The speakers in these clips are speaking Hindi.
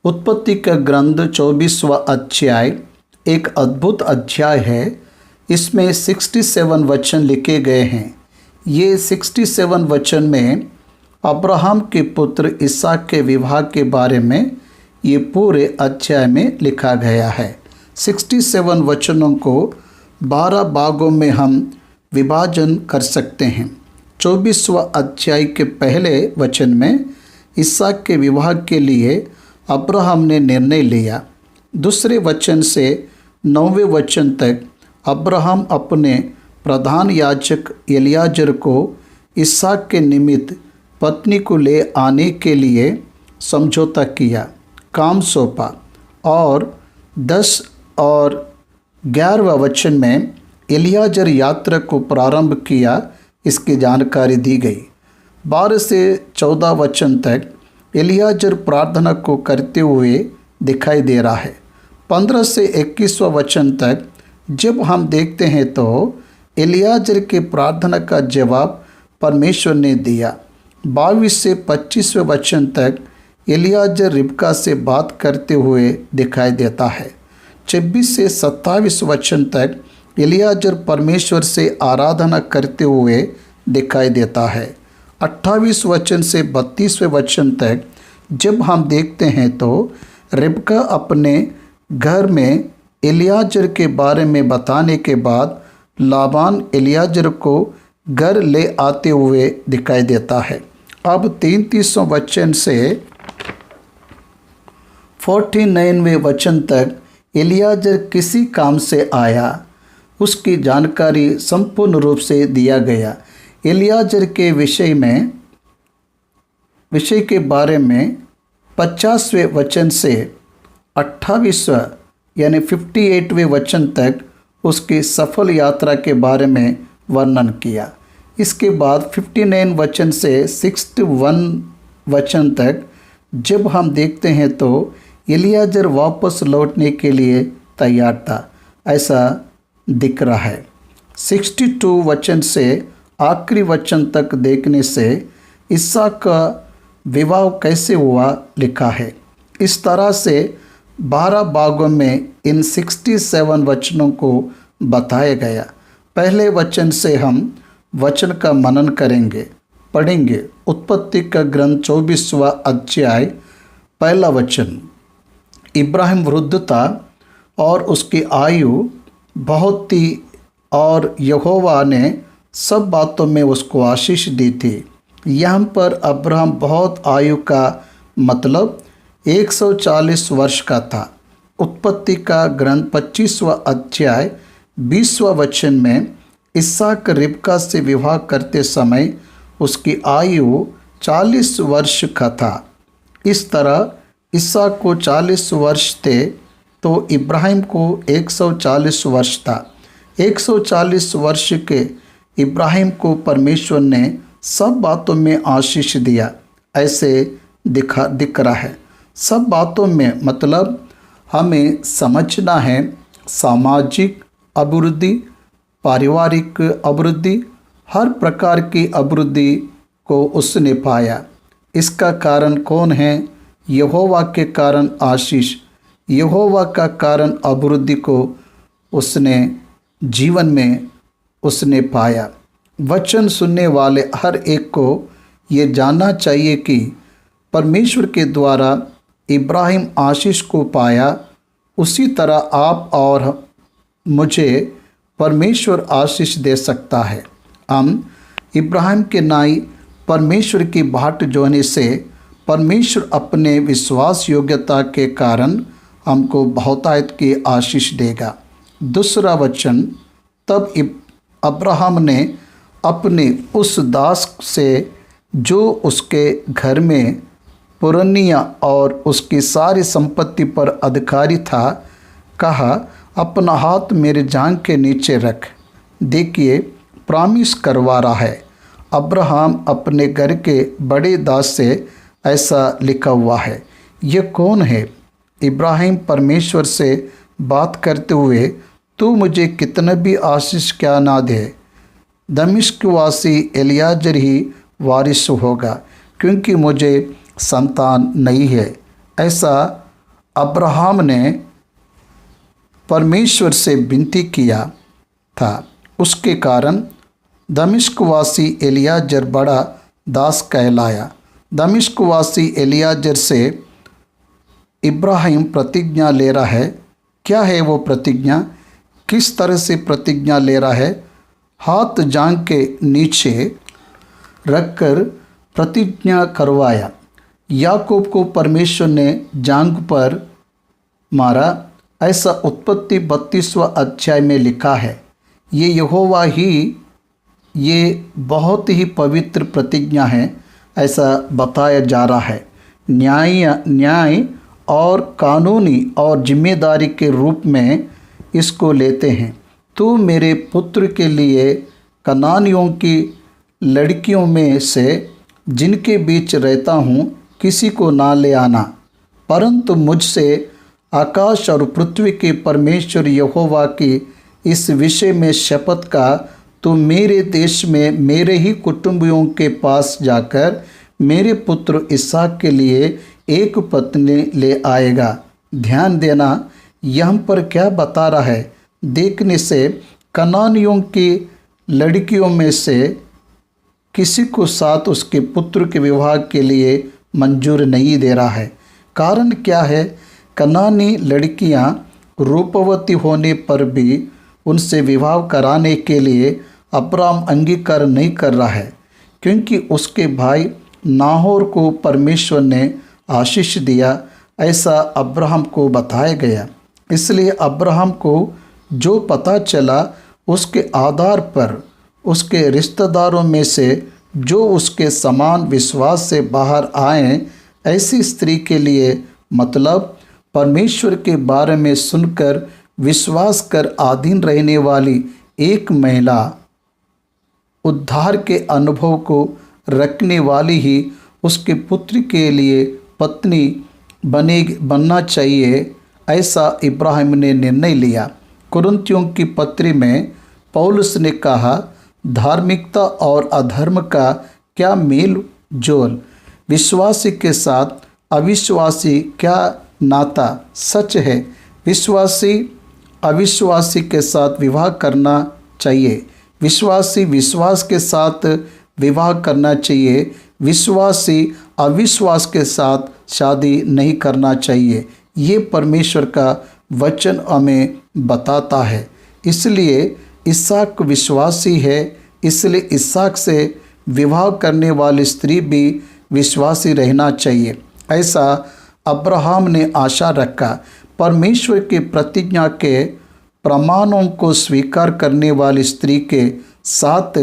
उत्पत्ति का ग्रंथ 24वां अध्याय एक अद्भुत अध्याय है। इसमें 67 वचन लिखे गए हैं। ये 67 वचन में अब्राहम के पुत्र इसहाक के विवाह के बारे में ये पूरे अध्याय में लिखा गया है। 67 वचनों को 12 भागों में हम विभाजन कर सकते हैं। 24वां अध्याय के पहले वचन में इसहाक के विवाह के लिए अब्राहम ने निर्णय लिया। दूसरे वचन से 9वें वचन तक अब्राहम अपने प्रधान याजक एलियाजर को इसहाक के निमित्त पत्नी को ले आने के लिए समझौता किया, काम सौंपा। और 10 और 11वां वचन में एलियाजर यात्रा को प्रारंभ किया, इसकी जानकारी दी गई। 12 से 14 वचन तक एलियाजर प्रार्थना को करते हुए दिखाई दे रहा है। 15 से 21वां वचन तक जब हम देखते हैं तो एलियाजर के प्रार्थना का जवाब परमेश्वर ने दिया। 22 से 25वें वचन तक एलियाजर रिबका से बात करते हुए दिखाई देता है। 26 से 27 वचन तक एलियाजर परमेश्वर से आराधना करते हुए दिखाई देता है। 28 वचन से 32वें वचन तक जब हम देखते हैं तो रिबका अपने घर में एलियाजर के बारे में बताने के बाद लाबान एलियाजर को घर ले आते हुए दिखाई देता है। अब 33वें वचन से 49वें वचन तक एलियाजर किसी काम से आया, उसकी जानकारी संपूर्ण रूप से दिया गया। एलियाजर के विषय के बारे में 50वें वचन से 28वें यानी 58वें वचन तक उसकी सफल यात्रा के बारे में वर्णन किया। इसके बाद 59 वचन से 61 वचन तक जब हम देखते हैं तो एलियाजर वापस लौटने के लिए तैयार था, ऐसा दिख रहा है। 62 वचन से आखिरी वचन तक देखने से इसहाक का विवाह कैसे हुआ लिखा है। इस तरह से 12 भागों में इन 67 वचनों को बताया गया। पहले वचन से हम वचन का मनन करेंगे, पढ़ेंगे। उत्पत्ति का ग्रंथ 24वां अध्याय पहला वचन। इब्राहिम वृद्ध था और उसकी आयु बहुत थी और यहोवा ने सब बातों में उसको आशीष दी थी। यहाँ पर अब्राहम बहुत आयु का मतलब 140 वर्ष का था। उत्पत्ति का ग्रंथ 25वां अध्याय 20वां वचन में इसहाक रिबका से विवाह करते समय उसकी आयु 40 वर्ष का था। इस तरह इसहाक को 40 वर्ष थे तो इब्राहिम को 140 वर्ष था। 140 वर्ष के इब्राहिम को परमेश्वर ने सब बातों में आशीष दिया, ऐसे दिख रहा है। सब बातों में मतलब हमें समझना है सामाजिक अभिवृद्धि, पारिवारिक अभिवृद्धि, हर प्रकार की अभिवृद्धि को उसने पाया। इसका कारण कौन है? यहोवा के कारण आशीष, यहोवा का कारण अभिवृद्धि को उसने जीवन में उसने पाया। वचन सुनने वाले हर एक को ये जानना चाहिए कि परमेश्वर के द्वारा इब्राहिम आशीष को पाया, उसी तरह आप और मुझे परमेश्वर आशीष दे सकता है। हम इब्राहिम के नाई परमेश्वर की बाट जोने से परमेश्वर अपने विश्वास योग्यता के कारण हमको बहुतायत की आशीष देगा। दूसरा वचन, तब अब्राहम ने अपने उस दास से जो उसके घर में पुरनिया और उसकी सारी संपत्ति पर अधिकारी था, कहा, अपना हाथ मेरे जांघ के नीचे रख। देखिए, प्रॉमिस करवा रहा है। अब्राहम अपने घर के बड़े दास से ऐसा लिखा हुआ है। ये कौन है? इब्राहिम परमेश्वर से बात करते हुए, तू मुझे कितना भी आशीष क्या ना दे, दमिश्क वासी एलियाजर ही वारिस होगा, क्योंकि मुझे संतान नहीं है। ऐसा अब्राहम ने परमेश्वर से विनती किया था, उसके कारण दमिश्कवासी एलियाजर बड़ा दास कहलाया। दमिश्कवासी एलियाजर से इब्राहिम प्रतिज्ञा ले रहा है। क्या है वो प्रतिज्ञा? किस तरह से प्रतिज्ञा ले रहा है? हाथ जांघ के नीचे रखकर प्रतिज्ञा करवाया। याकूब को परमेश्वर ने जांघ पर मारा, ऐसा उत्पत्ति 32वां अध्याय में लिखा है। ये यहोवा ही, ये बहुत ही पवित्र प्रतिज्ञा है, ऐसा बताया जा रहा है। न्याय और कानूनी और जिम्मेदारी के रूप में इसको लेते हैं। तू मेरे पुत्र के लिए कनानियों की लड़कियों में से जिनके बीच रहता हूँ किसी को ना ले आना, परंतु मुझसे आकाश और पृथ्वी के परमेश्वर यहोवा की इस विषय में शपथ का, तो मेरे देश में मेरे ही कुटुंबियों के पास जाकर मेरे पुत्र इसहाक के लिए एक पत्नी ले आएगा। ध्यान देना, यहाँ पर क्या बता रहा है? देखने से कनानियों की लड़कियों में से किसी को साथ उसके पुत्र के विवाह के लिए मंजूर नहीं दे रहा है। कारण क्या है? कनानी लड़कियां रूपवती होने पर भी उनसे विवाह कराने के लिए अब्राहम अंगीकार नहीं कर रहा है, क्योंकि उसके भाई नाहोर को परमेश्वर ने आशीष दिया, ऐसा अब्राहम को बताया गया। इसलिए अब्राहम को जो पता चला, उसके आधार पर उसके रिश्तेदारों में से जो उसके समान विश्वास से बाहर आए, ऐसी स्त्री के लिए, मतलब परमेश्वर के बारे में सुनकर विश्वास कर अधीन रहने वाली एक महिला, उद्धार के अनुभव को रखने वाली ही उसके पुत्र के लिए पत्नी बनना चाहिए, ऐसा इब्राहिम ने निर्णय लिया। कुरिन्थियों की पत्री में पौलुस ने कहा, धार्मिकता और अधर्म का क्या मेल जोल, विश्वासी के साथ अविश्वासी क्या नाता। सच है, विश्वासी अविश्वासी के साथ विवाह करना चाहिए, विश्वासी विश्वास के साथ विवाह करना चाहिए, विश्वासी अविश्वास के साथ शादी नहीं करना चाहिए। ये परमेश्वर का वचन हमें बताता है। इसलिए इसहाक विश्वासी है, इसलिए इसहाक से विवाह करने वाली स्त्री भी विश्वासी रहना चाहिए, ऐसा अब्राहम ने आशा रखा। परमेश्वर की प्रतिज्ञा के प्रमाणों को स्वीकार करने वाली स्त्री के साथ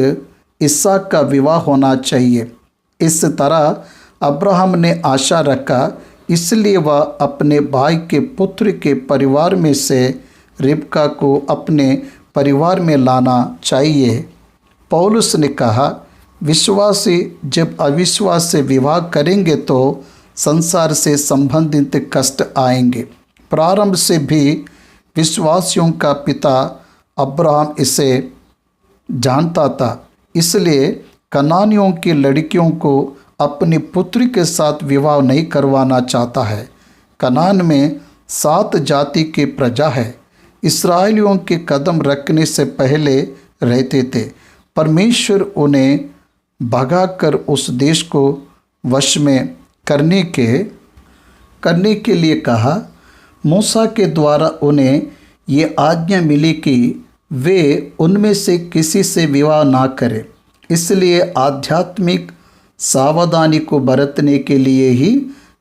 इसहाक का विवाह होना चाहिए। इस तरह अब्राहम ने आशा रखा, इसलिए वह अपने भाई के पुत्र के परिवार में से रिबका को अपने परिवार में लाना चाहिए। पौलुस ने कहा, विश्वासी जब अविश्वास से विवाह करेंगे तो संसार से संबंधित कष्ट आएंगे। प्रारंभ से भी विश्वासियों का पिता अब्राहम इसे जानता था, इसलिए कनानियों की लड़कियों को अपने पुत्र के साथ विवाह नहीं करवाना चाहता है। कनान में 7 जाति की प्रजा है, इस्राएलियों के कदम रखने से पहले रहते थे। परमेश्वर उन्हें भगाकर उस देश को वश में करने के लिए कहा। मूसा के द्वारा उन्हें ये आज्ञा मिली कि वे उनमें से किसी से विवाह ना करें। इसलिए आध्यात्मिक सावधानी को बरतने के लिए ही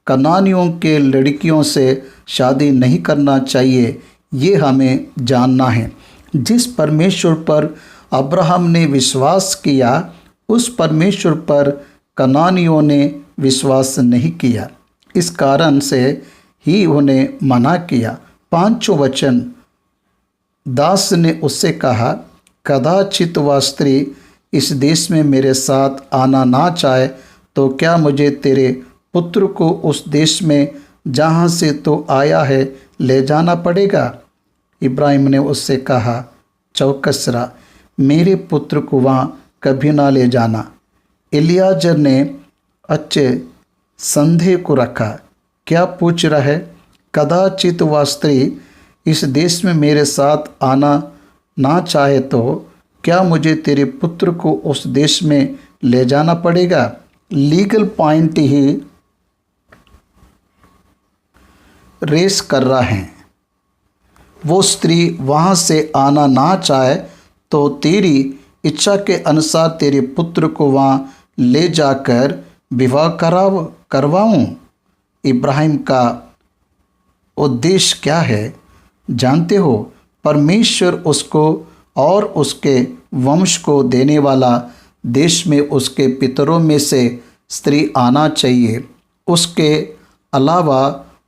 कनानियों के लड़कियों से शादी नहीं करना चाहिए, ये हमें जानना है। जिस परमेश्वर पर अब्राहम ने विश्वास किया, उस परमेश्वर पर कनानियों ने विश्वास नहीं किया। इस कारण से ही उन्हें मना किया। 5वां वचन, दास ने उससे कहा, कदाचित वह स्त्री इस देश में मेरे साथ आना ना चाहे तो क्या मुझे तेरे पुत्र को उस देश में जहाँ से तो आया है ले जाना पड़ेगा? इब्राहिम ने उससे कहा, चौकस रहा, मेरे पुत्र को वहाँ कभी ना ले जाना। एलियाजर ने अच्छे संदेह को रखा। क्या पूछ रहा है? कदाचित वह स्त्री इस देश में मेरे साथ आना ना चाहे तो क्या मुझे तेरे पुत्र को उस देश में ले जाना पड़ेगा? लीगल पॉइंट ही रेस कर रहा है। वो स्त्री वहाँ से आना ना चाहे तो तेरी इच्छा के अनुसार तेरे पुत्र को वहाँ ले जाकर विवाह करवाऊँ। इब्राहिम का उद्देश्य क्या है जानते हो? परमेश्वर उसको और उसके वंश को देने वाला देश में उसके पितरों में से स्त्री आना चाहिए। उसके अलावा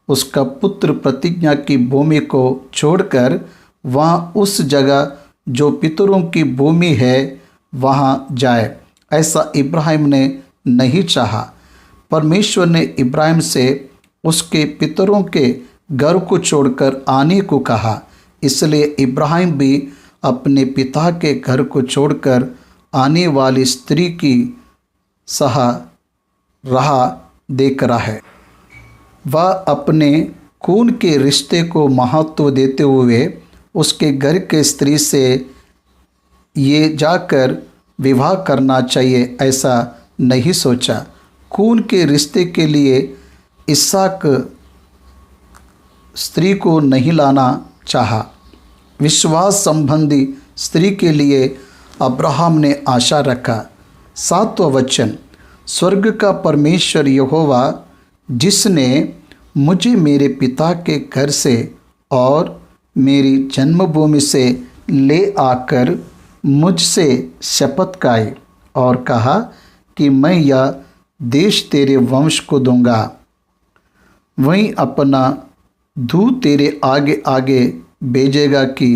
उसका पुत्र प्रतिज्ञा की भूमि को छोड़कर वहाँ उस जगह जो पितरों की भूमि है वहाँ जाए। ऐसा इब्राहिम ने नहीं चाहा। परमेश्वर ने इब्राहिम से उसके पितरों के घर को छोड़कर आने को कहा। इसलिए इब्राहिम भी अपने पिता के घर को छोड़कर आने वाली स्त्री की राह देख रहा है। वह अपने खून के रिश्ते को महत्व देते हुए उसके घर के स्त्री से ये जाकर विवाह करना चाहिए ऐसा नहीं सोचा। खून के रिश्ते के लिए इसहाक स्त्री को नहीं लाना चाहा। विश्वास संबंधी स्त्री के लिए अब्राहम ने आशा रखा। 7वां वचन, स्वर्ग का परमेश्वर यहोवा जिसने मुझे मेरे पिता के घर से और मेरी जन्मभूमि से ले आकर मुझसे शपथ खाई और कहा कि मैं यह देश तेरे वंश को दूंगा, वहीं अपना दूत तेरे आगे आगे भेजेगा कि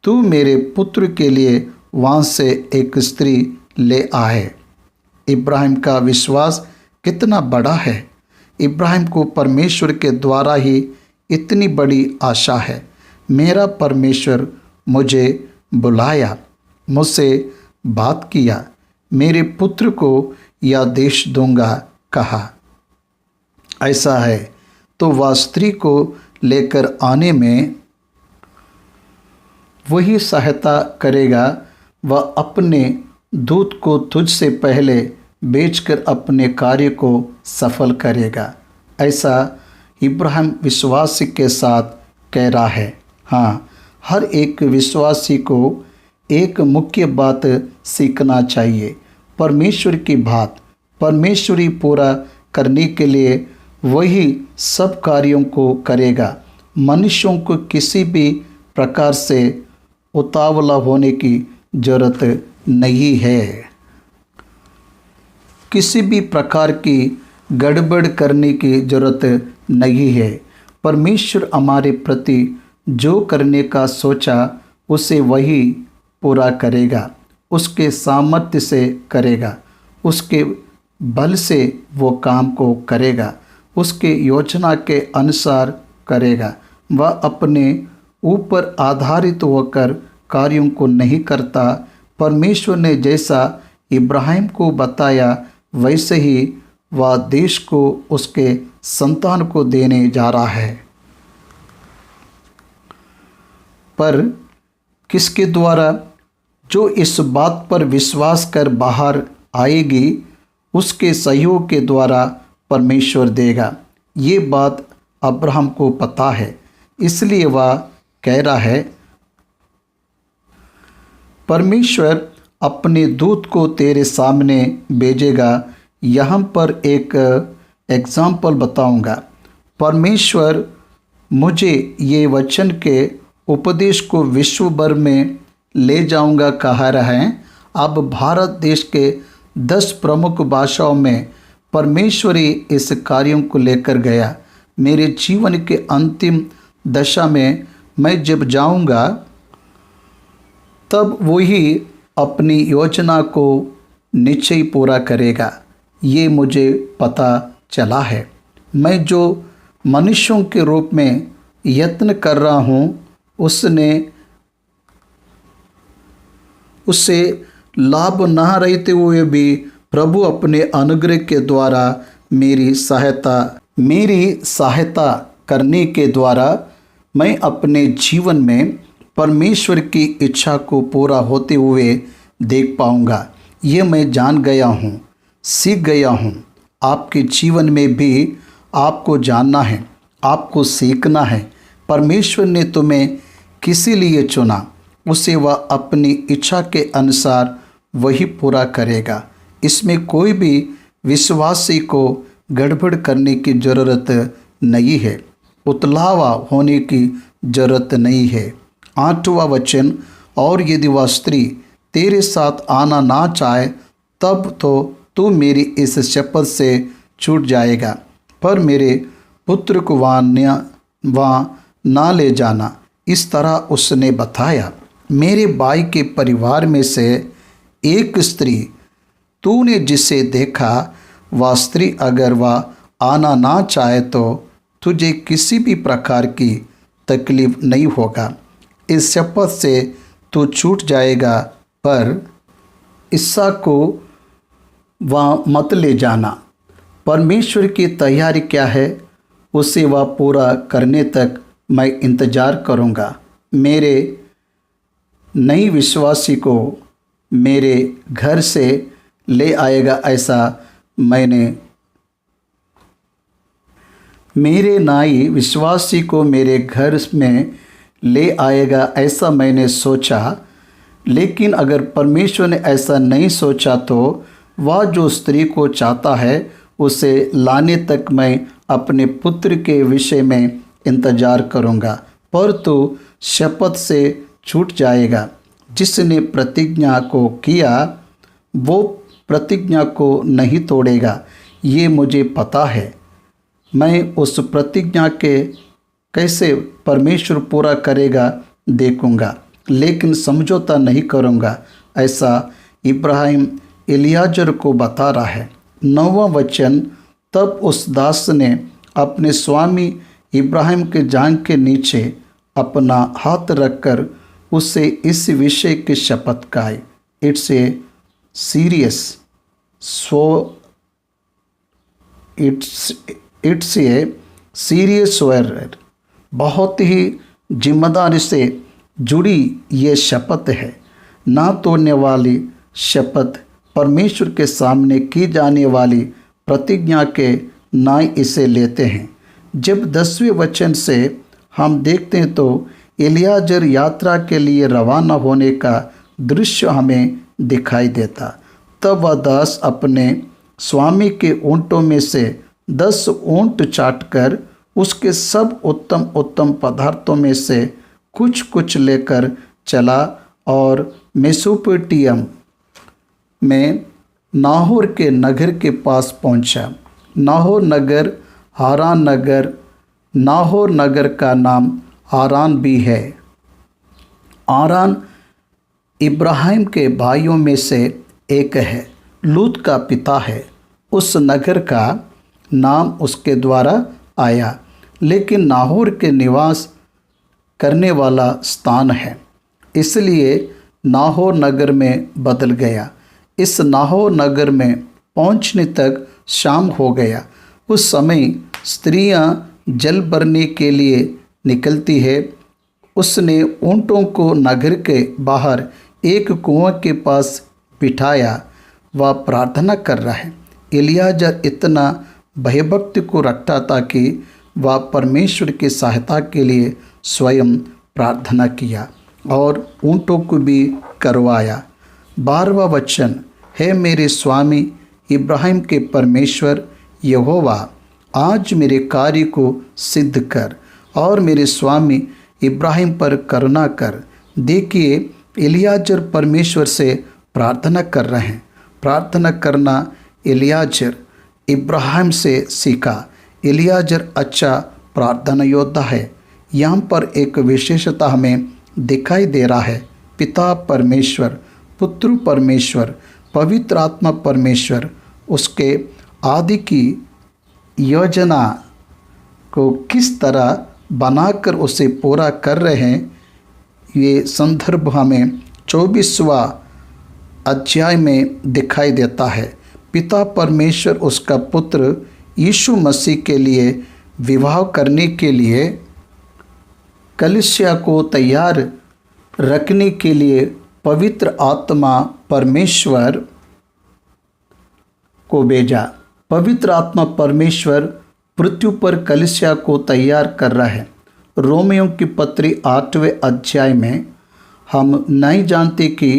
तू मेरे पुत्र के लिए वहाँ से एक स्त्री ले आए। इब्राहिम का विश्वास कितना बड़ा है। इब्राहिम को परमेश्वर के द्वारा ही इतनी बड़ी आशा है। मेरा परमेश्वर मुझे बुलाया, मुझसे बात किया, मेरे पुत्र को यह देश दूंगा कहा। ऐसा है तो वह स्त्री को लेकर आने में वही सहायता करेगा। वह अपने दूत को तुझसे पहले बेचकर अपने कार्य को सफल करेगा। ऐसा इब्राहिम विश्वासी के साथ कह रहा है। हाँ, हर एक विश्वासी को एक मुख्य बात सीखना चाहिए। परमेश्वर की बात परमेश्वरी पूरा करने के लिए वही सब कार्यों को करेगा। मनुष्यों को किसी भी प्रकार से उतावला होने की जरूरत नहीं है। किसी भी प्रकार की गड़बड़ करने की जरूरत नहीं है। परमेश्वर हमारे प्रति जो करने का सोचा उसे वही पूरा करेगा। उसके सामर्थ्य से करेगा, उसके बल से वो काम को करेगा, उसके योजना के अनुसार करेगा। वह अपने ऊपर आधारित होकर कार्यों को नहीं करता। परमेश्वर ने जैसा इब्राहिम को बताया वैसे ही वह देश को उसके संतान को देने जा रहा है। पर किसके द्वारा? जो इस बात पर विश्वास कर बाहर आएगी उसके सहयोग के द्वारा परमेश्वर देगा। ये बात अब्राहम को पता है, इसलिए वह कह रहा है परमेश्वर अपने दूत को तेरे सामने भेजेगा। यहाँ पर एक एग्जाम्पल बताऊंगा। परमेश्वर मुझे ये वचन के उपदेश को विश्व भर में ले जाऊंगा कह रहा है। अब भारत देश के 10 प्रमुख भाषाओं में परमेश्वरी इस कार्यों को लेकर गया। मेरे जीवन के अंतिम दशा में मैं जब जाऊंगा तब वही अपनी योजना को निश्चय पूरा करेगा। ये मुझे पता चला है। मैं जो मनुष्यों के रूप में यत्न कर रहा हूँ उससे लाभ न रहते हुए भी प्रभु अपने अनुग्रह के द्वारा मेरी सहायता करने के द्वारा मैं अपने जीवन में परमेश्वर की इच्छा को पूरा होते हुए देख पाऊंगा। ये मैं जान गया हूँ, सीख गया हूँ। आपके जीवन में भी आपको जानना है, आपको सीखना है। परमेश्वर ने तुम्हें किसी लिए चुना, उसे वह अपनी इच्छा के अनुसार वही पूरा करेगा। इसमें कोई भी विश्वासी को गड़बड़ करने की ज़रूरत नहीं है, उतलावा होने की ज़रूरत नहीं है। 8वां वचन, और यदि वह स्त्री तेरे साथ आना ना चाहे तब तो तू मेरी इस शपथ से छूट जाएगा, पर मेरे पुत्र को वहाँ ना ले जाना। इस तरह उसने बताया, मेरे भाई के परिवार में से एक स्त्री तूने जिसे देखा, वह स्त्री अगर वह आना ना चाहे तो तुझे किसी भी प्रकार की तकलीफ नहीं होगा। इस शपथ से तू छूट जाएगा, पर ईसा को वहाँ मत ले जाना। परमेश्वर की तैयारी क्या है, उसे वह पूरा करने तक मैं इंतज़ार करूँगा। मेरे नई विश्वासी को मेरे घर से ले आएगा, ऐसा मेरे नई विश्वासी को मेरे घर में ले आएगा ऐसा मैंने सोचा। लेकिन अगर परमेश्वर ने ऐसा नहीं सोचा तो वह जो स्त्री को चाहता है उसे लाने तक मैं अपने पुत्र के विषय में इंतज़ार करूँगा। पर तो शपथ से छूट जाएगा। जिसने प्रतिज्ञा को किया वो प्रतिज्ञा को नहीं तोड़ेगा, ये मुझे पता है। मैं उस प्रतिज्ञा के कैसे परमेश्वर पूरा करेगा देखूंगा, लेकिन समझौता नहीं करूंगा, ऐसा इब्राहिम एलियाजर को बता रहा है। 9वां वचन, तब उस दास ने अपने स्वामी इब्राहिम के जांघ के नीचे अपना हाथ रखकर उससे इस विषय की शपथ खाई। It's a serious swear. बहुत ही जिम्मेदारी से जुड़ी ये शपथ है। ना तोड़ने वाली शपथ परमेश्वर के सामने की जाने वाली प्रतिज्ञा के नाई इसे लेते हैं। जब 10वें वचन से हम देखते हैं तो एलियाजर यात्रा के लिए रवाना होने का दृश्य हमें दिखाई देता। तब वह दास अपने स्वामी के ऊँटों में से 10 ऊँट चाटकर उसके सब उत्तम उत्तम पदार्थों में से कुछ कुछ लेकर चला और मेसोपोटामिया में नाहोर के नगर के पास पहुंचा। नाहोर नगर का नाम हारान भी है। हारान इब्राहिम के भाइयों में से एक है, लूत का पिता है। उस नगर का नाम उसके द्वारा आया, लेकिन नाहोर के निवास करने वाला स्थान है, इसलिए नाहोर नगर में बदल गया। इस नाहोर नगर में पहुंचने तक शाम हो गया। उस समय स्त्रियां जल भरने के लिए निकलती है। उसने ऊँटों को नगर के बाहर एक कुआं के पास बिठाया। वह प्रार्थना कर रहा है। एलियाजर इतना भयभक्ति को रखता था कि वह परमेश्वर की सहायता के लिए स्वयं प्रार्थना किया और ऊँटों को भी करवाया। 12वां वचन, हे मेरे स्वामी इब्राहिम के परमेश्वर यहोवा, आज मेरे कार्य को सिद्ध कर और मेरे स्वामी इब्राहिम पर करुणा कर। देखिए, एलियाजर परमेश्वर से प्रार्थना कर रहे हैं। प्रार्थना करना एलियाजर इब्राहिम से सीखा। एलियाजर अच्छा प्रार्थना योद्धा है। यहाँ पर एक विशेषता हमें दिखाई दे रहा है। पिता परमेश्वर, पुत्र परमेश्वर, पवित्र आत्मा परमेश्वर उसके आदि की योजना को किस तरह बनाकर उसे पूरा कर रहे हैं, ये संदर्भ हमें 24वां अध्याय में दिखाई देता है। पिता परमेश्वर उसका पुत्र यीशु मसीह के लिए विवाह करने के लिए कलीसिया को तैयार रखने के लिए पवित्र आत्मा परमेश्वर को भेजा। पवित्र आत्मा परमेश्वर पृथ्वी पर कलीसिया को तैयार कर रहा है। रोमियों की पत्री 8वें अध्याय में हम नहीं जानते कि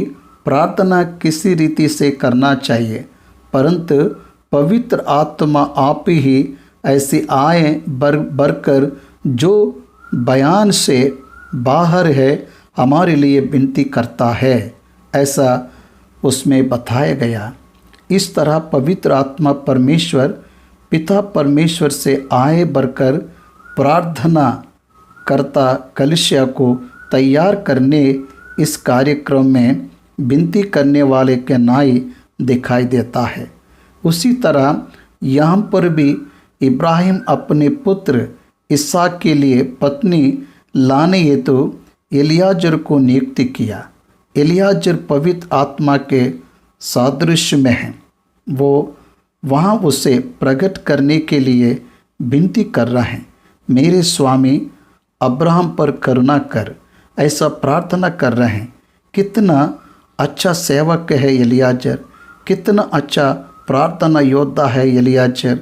प्रार्थना किसी रीति से करना चाहिए, परंतु पवित्र आत्मा आप ही ऐसी आए भरकर जो बयान से बाहर है हमारे लिए विनती करता है, ऐसा उसमें बताया गया। इस तरह पवित्र आत्मा परमेश्वर पिता परमेश्वर से आए भरकर प्रार्थना करता कलीसिया को तैयार करने इस कार्यक्रम में विनती करने वाले के नाई दिखाई देता है। उसी तरह यहाँ पर भी इब्राहिम अपने पुत्र इसहाक के लिए पत्नी लाने हेतु एलियाजर को नियुक्त किया। एलियाजर पवित्र आत्मा के सादृश्य में है। वो वहाँ उसे प्रकट करने के लिए विनती कर रहे हैं, मेरे स्वामी अब्राहम पर करुणा कर, ऐसा प्रार्थना कर रहे हैं। कितना अच्छा सेवक है एलियाजर, कितना अच्छा प्रार्थना योद्धा है एलियाजर।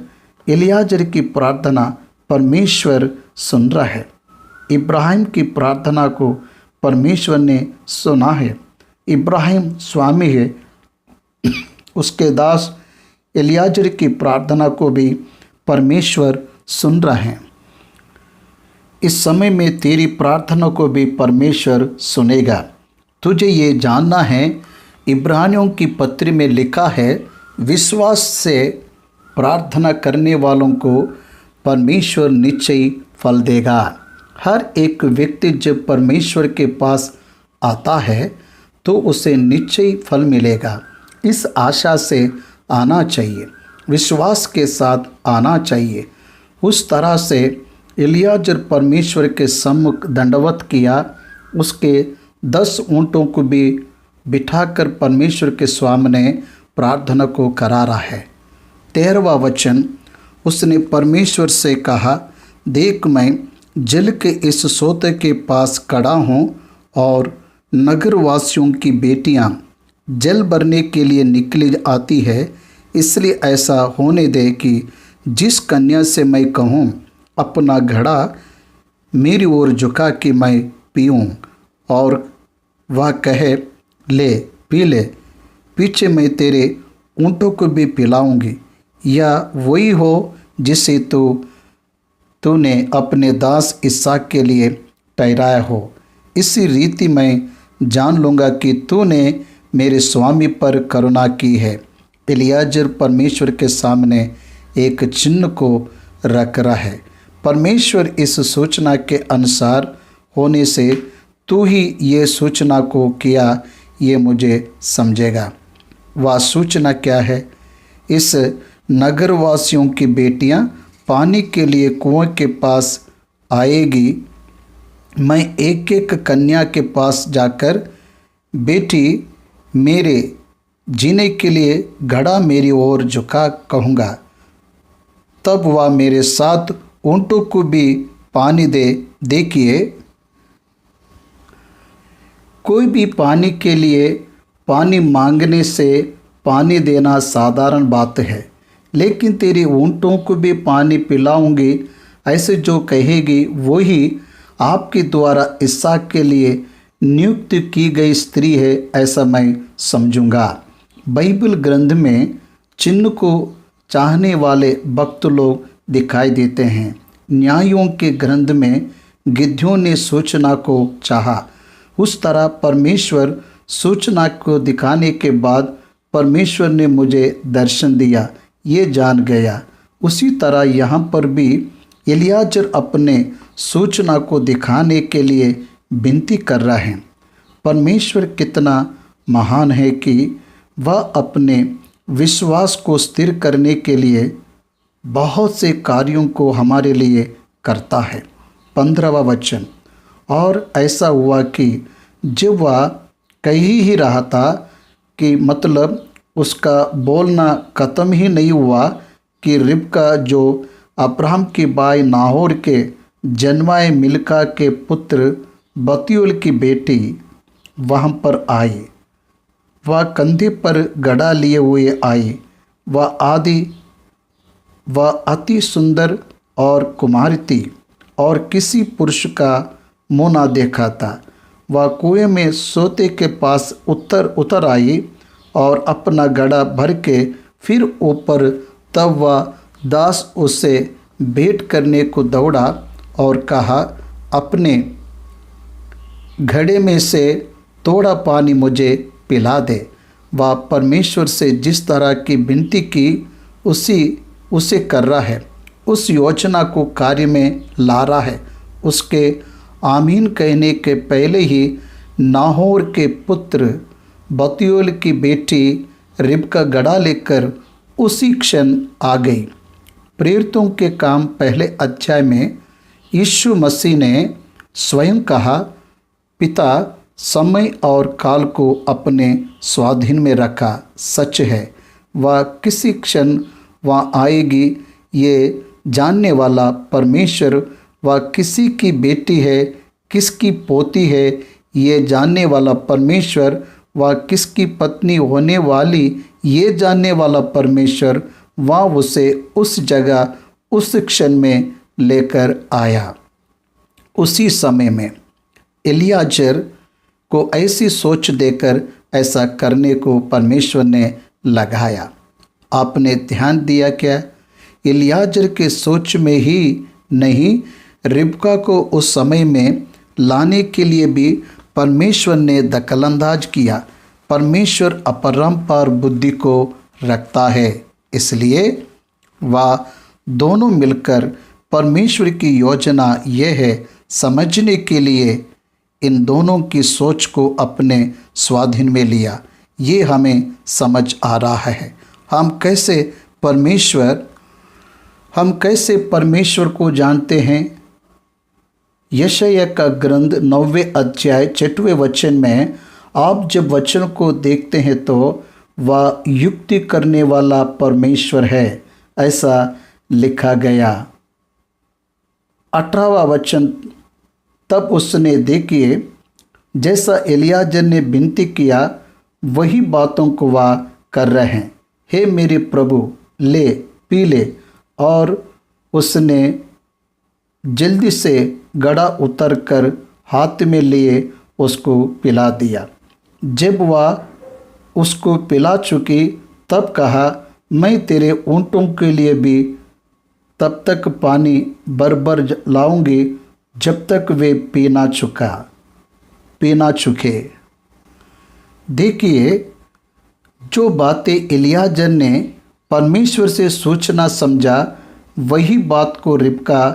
एलियाजर की प्रार्थना परमेश्वर सुन रहा है। इब्राहिम की प्रार्थना को परमेश्वर ने सुना है। इब्राहिम स्वामी है, उसके दास एलियाजर की प्रार्थना को भी परमेश्वर सुन रहे हैं। इस समय में तेरी प्रार्थना को भी परमेश्वर सुनेगा। तुझे ये जानना है, इब्रानियों की पत्री में लिखा है, विश्वास से प्रार्थना करने वालों को परमेश्वर निश्चय फल देगा। हर एक व्यक्ति जब परमेश्वर के पास आता है तो उसे निश्चय फल मिलेगा। इस आशा से आना चाहिए, विश्वास के साथ आना चाहिए। उस तरह से एलियाजर परमेश्वर के सम्मुख दंडवत किया। उसके 10 ऊँटों को भी बिठाकर परमेश्वर के सामने प्रार्थना को करा रहा है। 13वां वचन, उसने परमेश्वर से कहा, देख मैं जल के इस सोते के पास खड़ा हूँ और नगरवासियों की बेटियाँ जल भरने के लिए निकली आती है, इसलिए ऐसा होने दे कि जिस कन्या से मैं कहूँ अपना घड़ा मेरी ओर झुका कि मैं पीऊँ, और वह कहे ले पी ले, पीछे मैं तेरे ऊँटों को भी पिलाऊँगी, या वही हो जिसे तूने अपने दास इसहाक के लिए ठहराया हो। इसी रीति मैं जान लूँगा कि तूने मेरे स्वामी पर करुणा की है। एलियाजर परमेश्वर के सामने एक चिन्ह को रख रहा है। परमेश्वर इस सूचना के अनुसार होने से तू ही ये सूचना को किया, ये मुझे समझेगा। वह सूचना क्या है? इस नगरवासियों की बेटियां पानी के लिए कुएं के पास आएगी। मैं एक एक कन्या के पास जाकर, बेटी मेरे जीने के लिए घड़ा मेरी ओर झुका कहूँगा, तब वह मेरे साथ ऊँटों को भी पानी दे। देखिए, कोई भी पानी के लिए पानी मांगने से पानी देना साधारण बात है, लेकिन तेरी ऊँटों को भी पानी पिलाऊंगी, ऐसे जो कहेगी वही आपके द्वारा इसहाक के लिए नियुक्त की गई स्त्री है, ऐसा मैं समझूंगा। बाइबल ग्रंथ में चिन्ह को चाहने वाले भक्त लोग दिखाई देते हैं। न्यायों के ग्रंथ में गिद्धियों ने सूचना को चाहा। उस तरह परमेश्वर सूचना को दिखाने के बाद परमेश्वर ने मुझे दर्शन दिया, ये जान गया। उसी तरह यहाँ पर भी एलियाजर अपने सूचना को दिखाने के लिए विनती कर रहा है। परमेश्वर कितना महान है कि वह अपने विश्वास को स्थिर करने के लिए बहुत से कार्यों को हमारे लिए करता है। 15वां वचन, और ऐसा हुआ कि जब वह कह ही रहा था कि मतलब उसका बोलना ख़त्म ही नहीं हुआ कि रिबका जो अब्राहम की बाई नाहोर के जन्माए मिल्का के पुत्र बतूएल की बेटी वहाँ पर आई। वह कंधे पर गड़ा लिए हुए आई। वह अति सुंदर और कुमारी थी और किसी पुरुष का मुँह ना देखा था। वह कुएं में सोते के पास उतर आई और अपना घड़ा भर के फिर ऊपर। तब वह दास उससे भेंट करने को दौड़ा और कहा, अपने घड़े में से थोड़ा पानी मुझे पिला दे। वह परमेश्वर से जिस तरह की विनती की उसे कर रहा है, उस योजना को कार्य में ला रहा है। उसके आमीन कहने के पहले ही नाहोर के पुत्र बतूएल की बेटी रिबका घड़ा लेकर उसी क्षण आ गई। प्रेरितों के काम पहले अध्याय में यीशु मसीह ने स्वयं कहा, पिता समय और काल को अपने स्वाधीन में रखा। सच है, वह किसी क्षण वहाँ आएगी। ये जानने वाला परमेश्वर वह किसी की बेटी है, किसकी पोती है, ये जानने वाला परमेश्वर वह किसकी पत्नी होने वाली, ये जानने वाला परमेश्वर वह उसे उस जगह उस क्षण में लेकर आया। उसी समय में एलियाजर को ऐसी सोच देकर ऐसा करने को परमेश्वर ने लगाया। आपने ध्यान दिया क्या? एलियाजर के सोच में ही नहीं, रिबका को उस समय में लाने के लिए भी परमेश्वर ने दखलंदाज किया। परमेश्वर अपरंपार बुद्धि को रखता है, इसलिए वह दोनों मिलकर परमेश्वर की योजना यह है समझने के लिए इन दोनों की सोच को अपने स्वाधीन में लिया। ये हमें समझ आ रहा है हम कैसे परमेश्वर को जानते हैं। यशायाह का ग्रंथ 9वें अध्याय 6वें वचन में आप जब वचन को देखते हैं तो वह युक्ति करने वाला परमेश्वर है, ऐसा लिखा गया। 18वां वचन, तब उसने देखिए जैसा एलियाजर ने विनती किया वही बातों को वह कर रहे हैं। हे मेरे प्रभु, ले पी ले। और उसने जल्दी से घड़ा उतर कर हाथ में लिए उसको पिला दिया। जब वह उसको पिला चुकी तब कहा, मैं तेरे ऊँटों के लिए भी तब तक पानी भर लाऊंगी जब तक वे पीना चुके। देखिए, जो बातें एलियाजर ने परमेश्वर से सूचना समझा वही बात को रिबका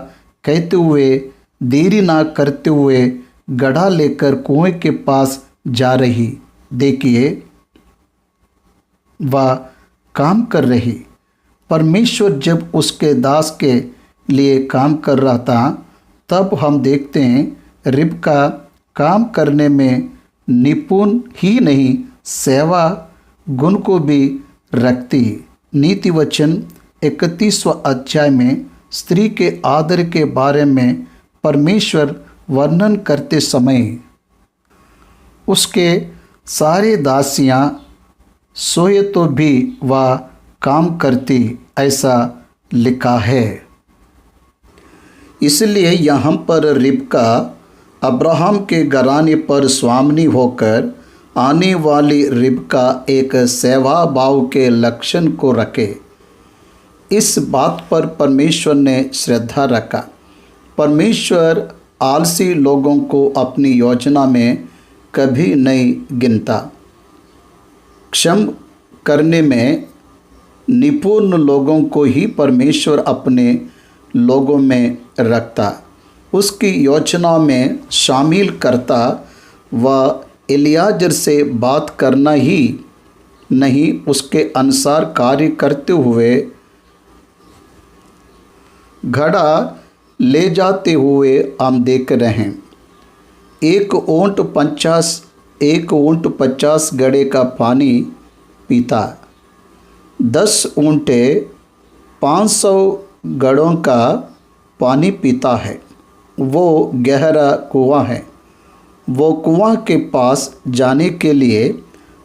कहते हुए देरी ना करते हुए घड़ा लेकर कुएं के पास जा रही। देखिए, वह काम कर रही। परमेश्वर जब उसके दास के लिए काम कर रहा था तब हम देखते हैं रिबका काम करने में निपुण ही नहीं, सेवा गुण को भी रखती। नीति वचन 31वां अध्याय में स्त्री के आदर के बारे में परमेश्वर वर्णन करते समय उसके सारे दासियां सोए तो भी वह काम करती, ऐसा लिखा है। इसलिए यहाँ पर रिबका अब्राहम के घराने पर स्वामिनी होकर आने वाली रिबका एक सेवा भाव के लक्षण को रखे। इस बात पर परमेश्वर ने श्रद्धा रखा। परमेश्वर आलसी लोगों को अपनी योजना में कभी नहीं गिनता। क्षम करने में निपुण लोगों को ही परमेश्वर अपने लोगों में रखता, उसकी योजना में शामिल करता। वह एलियाजर से बात करना ही नहीं, उसके अनुसार कार्य करते हुए घड़ा ले जाते हुए हम देख रहे हैं। एक ऊँट 50 घड़े का पानी पीता, 10 ऊँटे 500 गढ़ों का पानी पीता है। वो गहरा कुआं है। वो कुआं के पास जाने के लिए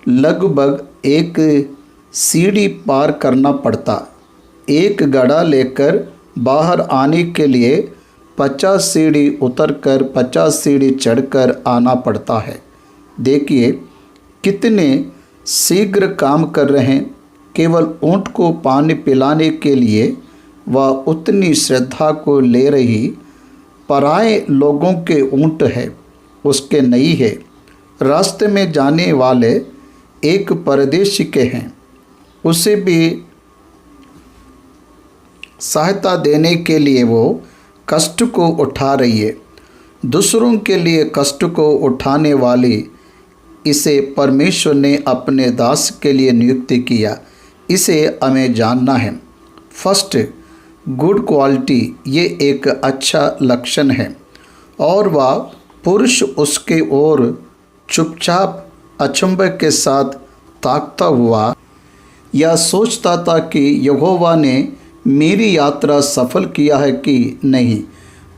लगभग एक सीढ़ी पार करना पड़ता। एक घड़ा लेकर बाहर आने के लिए 50 सीढ़ी उतरकर 50 सीढ़ी चढ़कर आना पड़ता है। देखिए कितने शीघ्र काम कर रहे हैं। केवल ऊँट को पानी पिलाने के लिए वह उतनी श्रद्धा को ले रही पराए लोगों के ऊँट है, उसके नहीं है। रास्ते में जाने वाले एक परदेशी के हैं, उसे भी सहायता देने के लिए वो कष्ट को उठा रही है। दूसरों के लिए कष्ट को उठाने वाली इसे परमेश्वर ने अपने दास के लिए नियुक्त किया। इसे हमें जानना है। फर्स्ट, गुड क्वालिटी, ये एक अच्छा लक्षण है। और वह पुरुष उसके ओर चुपचाप अचंभे के साथ ताकता हुआ यह सोचता था कि यहोवा ने मेरी यात्रा सफल किया है कि नहीं।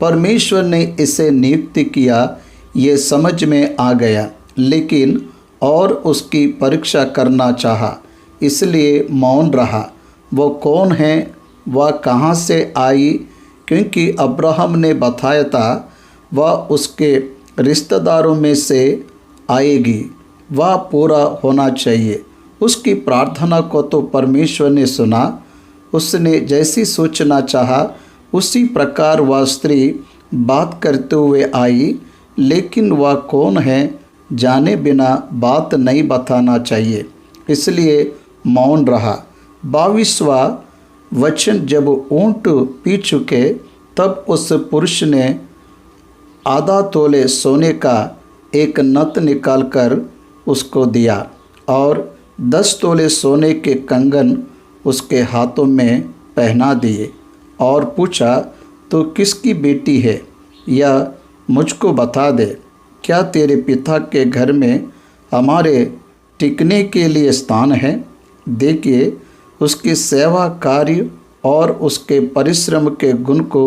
परमेश्वर ने इसे नियुक्त किया, ये समझ में आ गया, लेकिन और उसकी परीक्षा करना चाहा, इसलिए मौन रहा। वो कौन है, वह कहाँ से आई, क्योंकि अब्राहम ने बताया था वह उसके रिश्तेदारों में से आएगी। वह पूरा होना चाहिए। उसकी प्रार्थना को तो परमेश्वर ने सुना। उसने जैसी सोचना चाहा उसी प्रकार वह स्त्री बात करते हुए आई, लेकिन वह कौन है जाने बिना बात नहीं बताना चाहिए, इसलिए मौन रहा। 22वां वचन, जब ऊँट पी चुके तब उस पुरुष ने आधा तोले सोने का एक नत निकालकर उसको दिया और 10 तोले सोने के कंगन उसके हाथों में पहना दिए और पूछा, तो किसकी बेटी है, यह मुझको बता दे। क्या तेरे पिता के घर में हमारे टिकने के लिए स्थान है? देखिए उसकी सेवा कार्य और उसके परिश्रम के गुण को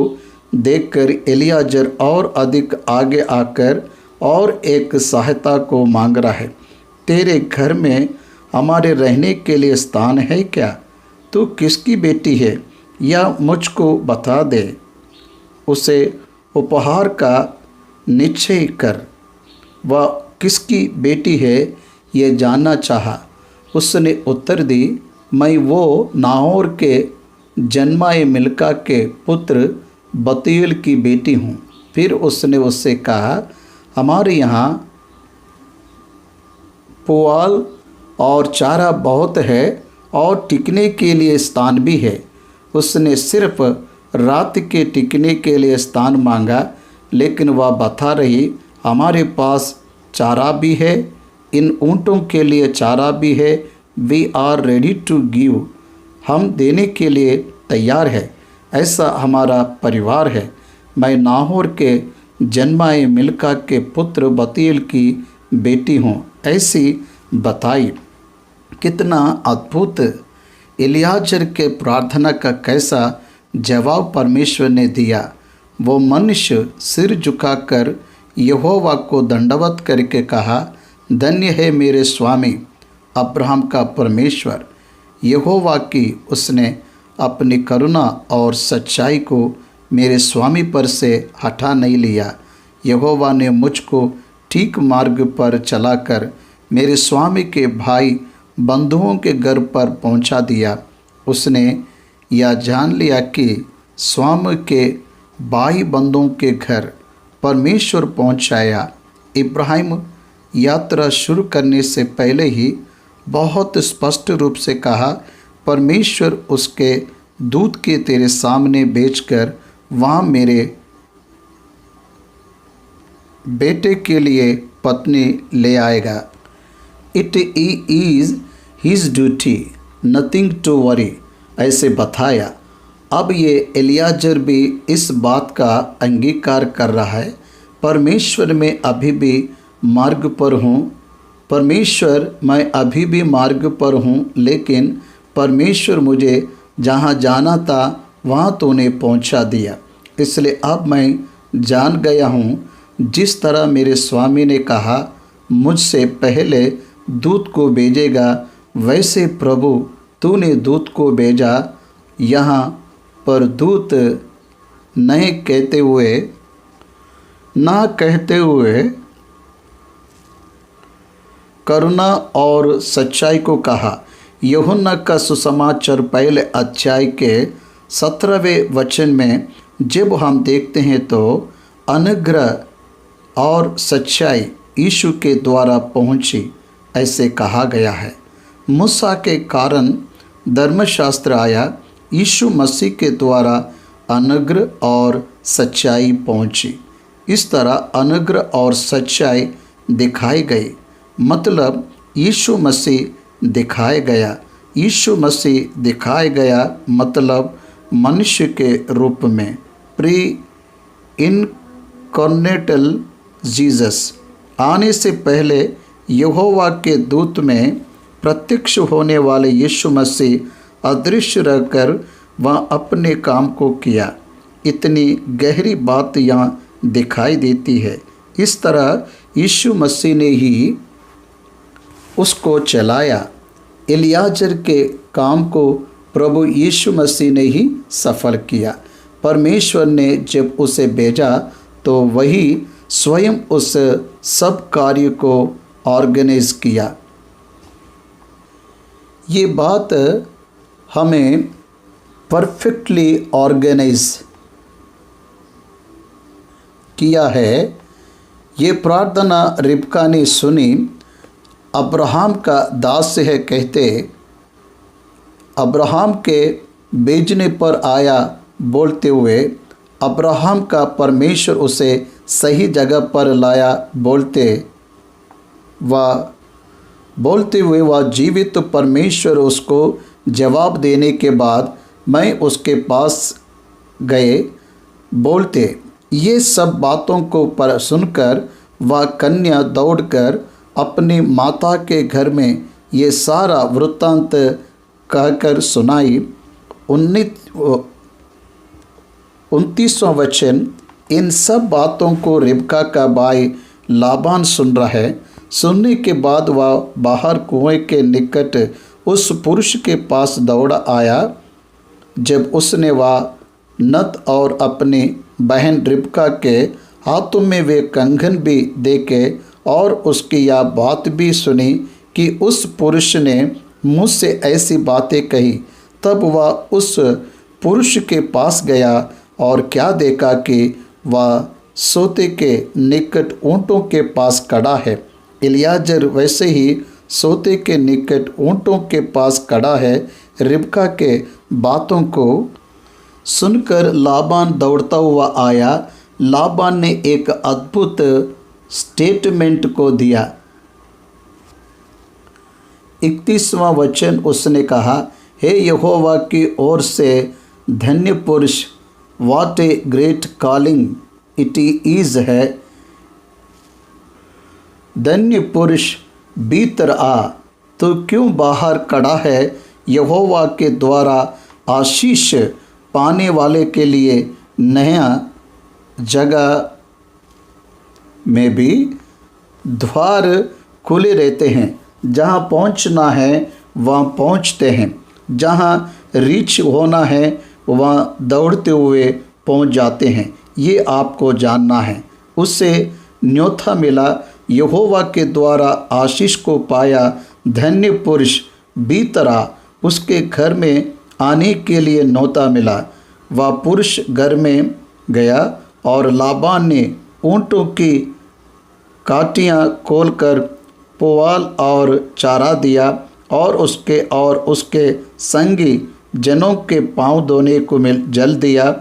देखकर एलियाजर और अधिक आगे आकर और एक सहायता को मांग रहा है। तेरे घर में हमारे रहने के लिए स्थान है क्या? तू किसकी बेटी है, या मुझको बता दे। उसे उपहार का निश्चय कर। वह किसकी बेटी है ये जानना चाहा। उसने उत्तर दी, मैं वो नाहोर के जन्माए मिल्का के पुत्र बतूएल की बेटी हूँ। फिर उसने उससे कहा, हमारे यहाँ पुआल और चारा बहुत है और टिकने के लिए स्थान भी है। उसने सिर्फ रात के टिकने के लिए स्थान मांगा, लेकिन वह बता रही, हमारे पास चारा भी है, इन ऊँटों के लिए चारा भी है। We are ready to give, हम देने के लिए तैयार है। ऐसा हमारा परिवार है। मैं नाहोर के जन्माए मिल्का के पुत्र बतूएल की बेटी हूँ। ऐसी बताई। कितना अद्भुत! एलियाजर के प्रार्थना का कैसा जवाब परमेश्वर ने दिया। वो मनुष्य सिर झुकाकर यहोवा को दंडवत करके कहा, धन्य है मेरे स्वामी अब्राहम का परमेश्वर यहोवा की उसने अपनी करुणा और सच्चाई को मेरे स्वामी पर से हटा नहीं लिया। यहोवा ने मुझको ठीक मार्ग पर चलाकर मेरे स्वामी के भाई बंधुओं के घर पर पहुंचा दिया। उसने यह जान लिया कि स्वामी के भाई बंधुओं के घर परमेश्वर पहुंचाया। इब्राहिम यात्रा शुरू करने से पहले ही बहुत स्पष्ट रूप से कहा, परमेश्वर उसके दूत के तेरे सामने भेजकर वहाँ मेरे बेटे के लिए पत्नी ले आएगा। It is his duty, nothing to worry, ऐसे बताया। अब ये एलियाजर भी इस बात का अंगीकार कर रहा है, परमेश्वर मैं अभी भी मार्ग पर हूँ। परमेश्वर मैं अभी भी मार्ग पर हूँ, लेकिन परमेश्वर मुझे जहाँ जाना था वहाँ तूने पहुँचा दिया। इसलिए अब मैं जान गया हूँ, जिस तरह मेरे स्वामी ने कहा मुझसे पहले दूत को भेजेगा, वैसे प्रभु तूने दूत को भेजा। यहाँ पर दूत नहीं कहते हुए करुणा और सच्चाई को कहा। यूहन्ना का सुसमाचार पहले अध्याय के 17वें वचन में जब हम देखते हैं तो अनुग्रह और सच्चाई यीशु के द्वारा पहुंची, ऐसे कहा गया है। मूसा के कारण धर्मशास्त्र आया, यीशु मसीह के द्वारा अनुग्रह और सच्चाई पहुंची। इस तरह अनुग्रह और सच्चाई दिखाई गई, मतलब यीशु मसीह दिखाए गया। यीशु मसीह दिखाए गया मतलब मनुष्य के रूप में, प्री इनकॉर्नेटल जीसस। आने से पहले यहोवा के दूत में प्रत्यक्ष होने वाले यीशु मसीह अदृश्य रहकर वह अपने काम को किया। इतनी गहरी बात यहाँ दिखाई देती है। इस तरह यीशु मसीह ने ही उसको चलाया। इलियाजर के काम को प्रभु यीशु मसीह ने ही सफल किया। परमेश्वर ने जब उसे भेजा तो वही स्वयं उस सब कार्य को ऑर्गेनाइज किया। ये बात हमें परफेक्टली ऑर्गेनाइज किया है। ये प्रार्थना रिबका ने सुनी। अब्राहम का दास है कहते, अब्राहम के भेजने पर आया बोलते हुए अब्राहम का परमेश्वर उसे सही जगह पर लाया बोलते हुए वह जीवित परमेश्वर उसको जवाब देने के बाद मैं उसके पास गए बोलते। ये सब बातों को पर सुनकर वह कन्या दौड़कर अपनी माता के घर में ये सारा वृत्तांत कहकर सुनाई। 29वां वचन। इन सब बातों को रिबका का भाई लाबान सुन रहा है। सुनने के बाद वह बाहर कुएं के निकट उस पुरुष के पास दौड़ा आया। जब उसने वह नत और अपनी बहन रिबका के हाथों में वे कंगन भी देखे और उसकी यह बात भी सुनी कि उस पुरुष ने मुझसे ऐसी बातें कही, तब वह उस पुरुष के पास गया और क्या देखा कि वह सोते के निकट ऊँटों के पास खड़ा है। इलियाजर वैसे ही सोते के निकट ऊँटों के पास खड़ा है। रिबका के बातों को सुनकर लाबान दौड़ता हुआ आया। लाबान ने एक अद्भुत स्टेटमेंट को दिया। 31वां वचन। उसने कहा, हे यहोवा की ओर से धन्य पुरुष, what a great calling it is है। धन्य पुरुष भीतर आ, तो क्यों बाहर खड़ा है। यहोवा के द्वारा आशीष पाने वाले के लिए नया जगह में भी द्वार खुले रहते हैं। जहाँ पहुँचना है वहाँ पहुँचते हैं, जहाँ रीच होना है वहाँ दौड़ते हुए पहुँच जाते हैं। ये आपको जानना है। उससे न्योता मिला, यहोवा के द्वारा आशीष को पाया। धन्य पुरुष भीतर आ, उसके घर में आने के लिए न्योता मिला। वह पुरुष घर में गया और लाबान ने ऊँटों की काटियाँ खोलकर पुआल और चारा दिया और उसके संगी जनों के पाँव धोने को जल दिया।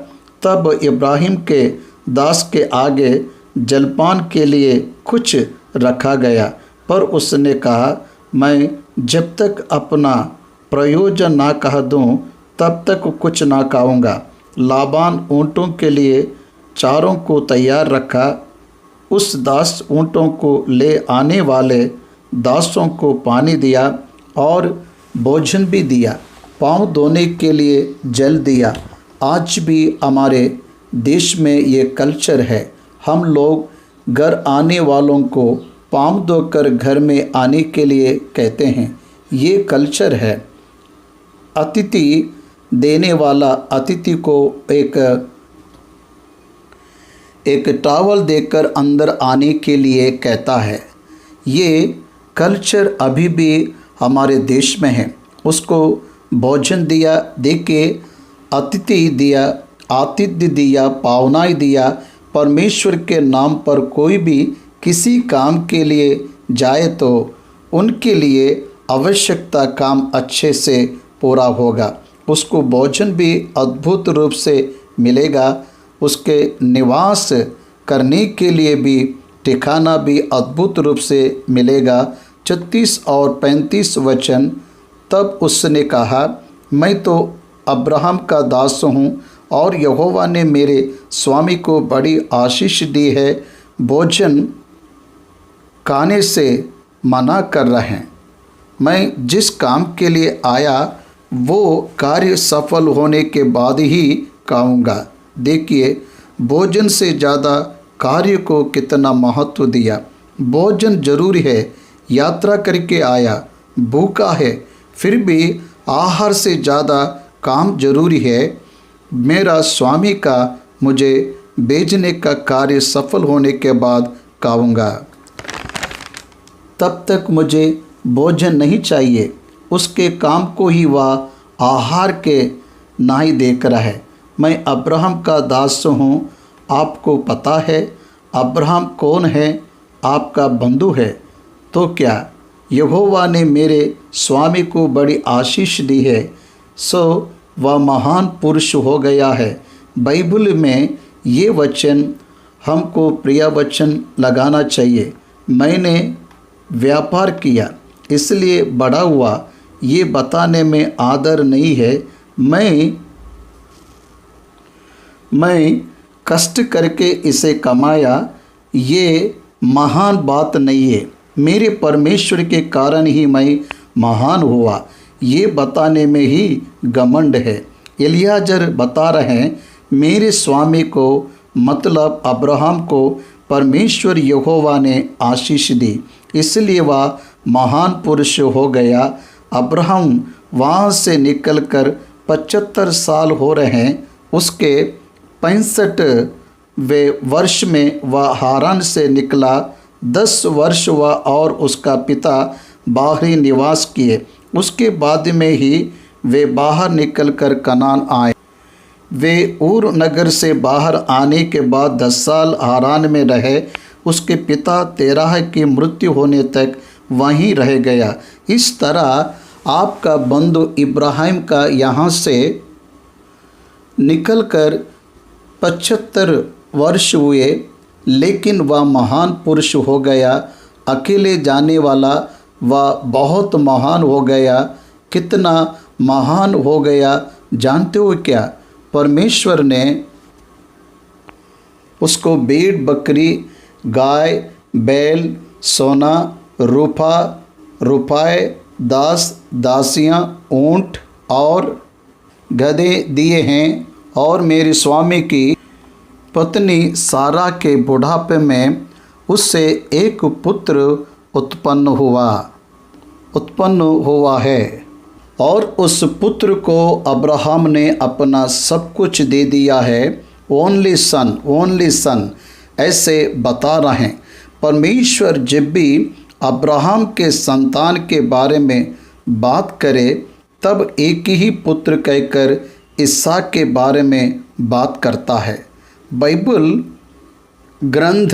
तब इब्राहिम के दास के आगे जलपान के लिए कुछ रखा गया, पर उसने कहा, मैं जब तक अपना प्रयोजन ना कह दूँ तब तक कुछ ना खाऊंगा। लाबान ऊँटों के लिए चारों को तैयार रखा। उस दास ऊँटों को ले आने वाले दासों को पानी दिया और भोजन भी दिया, पाँव धोने के लिए जल दिया आज भी हमारे देश में ये कल्चर है। हम लोग घर आने वालों को पाँव धोकर घर में आने के लिए कहते हैं। ये कल्चर है। अतिथि देने वाला अतिथि को एक टॉवल देकर अंदर आने के लिए कहता है। ये कल्चर अभी भी हमारे देश में है। उसको भोजन दिया, देके अतिथि दिया, आतिथ्य दिया, पावनाई दिया। परमेश्वर के नाम पर कोई भी किसी काम के लिए जाए तो उनके लिए आवश्यकता काम अच्छे से पूरा होगा। उसको भोजन भी अद्भुत रूप से मिलेगा। उसके निवास करने के लिए भी ठिकाना भी अद्भुत रूप से मिलेगा। 36 और 35 वचन, तब उसने कहा, मैं तो अब्राहम का दास हूँ और यहोवा ने मेरे स्वामी को बड़ी आशीष दी है। भोजन खाने से मना कर रहे हैं। मैं जिस काम के लिए आया वो कार्य सफल होने के बाद ही खाऊंगा। देखिए, भोजन से ज़्यादा कार्य को कितना महत्व दिया। भोजन जरूरी है। यात्रा करके आया, भूखा है, फिर भी आहार से ज़्यादा काम जरूरी है। मेरा स्वामी का मुझे भेजने का कार्य सफल होने के बाद खाऊंगा। तब तक मुझे भोजन नहीं चाहिए। उसके काम को ही वह आहार के नहीं देख रहा है। मैं अब्राहम का दास हूँ। आपको पता है अब्राहम कौन है? आपका बंधु है। तो क्या यहोवा ने मेरे स्वामी को बड़ी आशीष दी है, सो वह महान पुरुष हो गया है। बाइबल में ये वचन हमको प्रिय वचन लगाना चाहिए। मैंने व्यापार किया इसलिए बड़ा हुआ, ये बताने में आदर नहीं है। मैं कष्ट करके इसे कमाया, ये महान बात नहीं है। मेरे परमेश्वर के कारण ही मैं महान हुआ, ये बताने में ही घमंड है। एलियाजर बता रहे हैं, मेरे स्वामी को मतलब अब्राहम को परमेश्वर यहोवा ने आशीष दी, इसलिए वह महान पुरुष हो गया। अब्राहम वहाँ से निकलकर 75 साल हो रहे हैं। उसके 65वें वर्ष में वह हारान से निकला। 10 वर्ष वह और उसका पिता बाहरी निवास किए। उसके बाद में ही वे बाहर निकलकर कनान आए। वे ऊर नगर से बाहर आने के बाद 10 साल हारान में रहे। उसके पिता तेराह की मृत्यु होने तक वहीं रह गया। इस तरह आपका बंधु इब्राहिम का यहाँ से निकलकर 75 वर्ष हुए, लेकिन वह महान पुरुष हो गया। अकेले जाने वाला वह बहुत महान हो गया। कितना महान हो गया जानते हो क्या? परमेश्वर ने उसको भेड़ बकरी, गाय, बैल, सोना, रुपये, दास दासियाँ, ऊँट और गधे दिए हैं। और मेरे स्वामी की पत्नी सारा के बुढ़ापे में उससे एक पुत्र उत्पन्न हुआ है। और उस पुत्र को अब्राहम ने अपना सब कुछ दे दिया है। ओनली सन ऐसे बता रहे हैं। परमेश्वर जब भी अब्राहम के संतान के बारे में बात करे तब एक ही पुत्र कहकर इसहाक के बारे में बात करता है। बाइबल ग्रंथ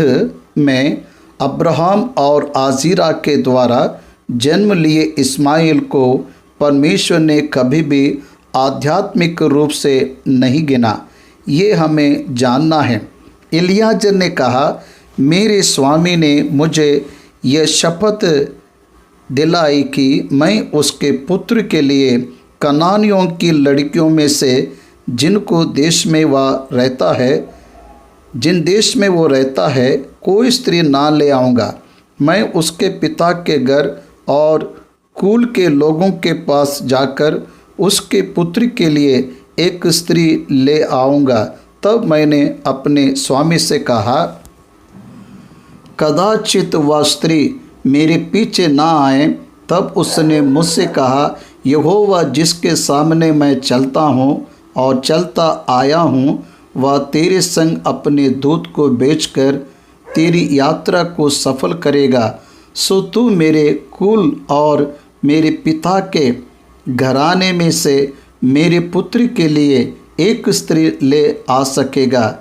में अब्राहम और आजीरा के द्वारा जन्म लिए इस्माइल को परमेश्वर ने कभी भी आध्यात्मिक रूप से नहीं गिना। ये हमें जानना है। एलियाजर ने कहा, मेरे स्वामी ने मुझे यह शपथ दिलाई कि मैं उसके पुत्र के लिए कनानियों की लड़कियों में से जिन देश में वो रहता है कोई स्त्री ना ले आऊँगा। मैं उसके पिता के घर और कुल के लोगों के पास जाकर उसके पुत्र के लिए एक स्त्री ले आऊँगा। तब मैंने अपने स्वामी से कहा, कदाचित वह स्त्री मेरे पीछे ना आए। तब उसने मुझसे कहा, यहोवा जिसके सामने मैं चलता हूँ और चलता आया हूँ, वह तेरे संग अपने दूत को भेजकर तेरी यात्रा को सफल करेगा। सो तू मेरे कुल और मेरे पिता के घराने में से मेरे पुत्र के लिए एक स्त्री ले आ सकेगा।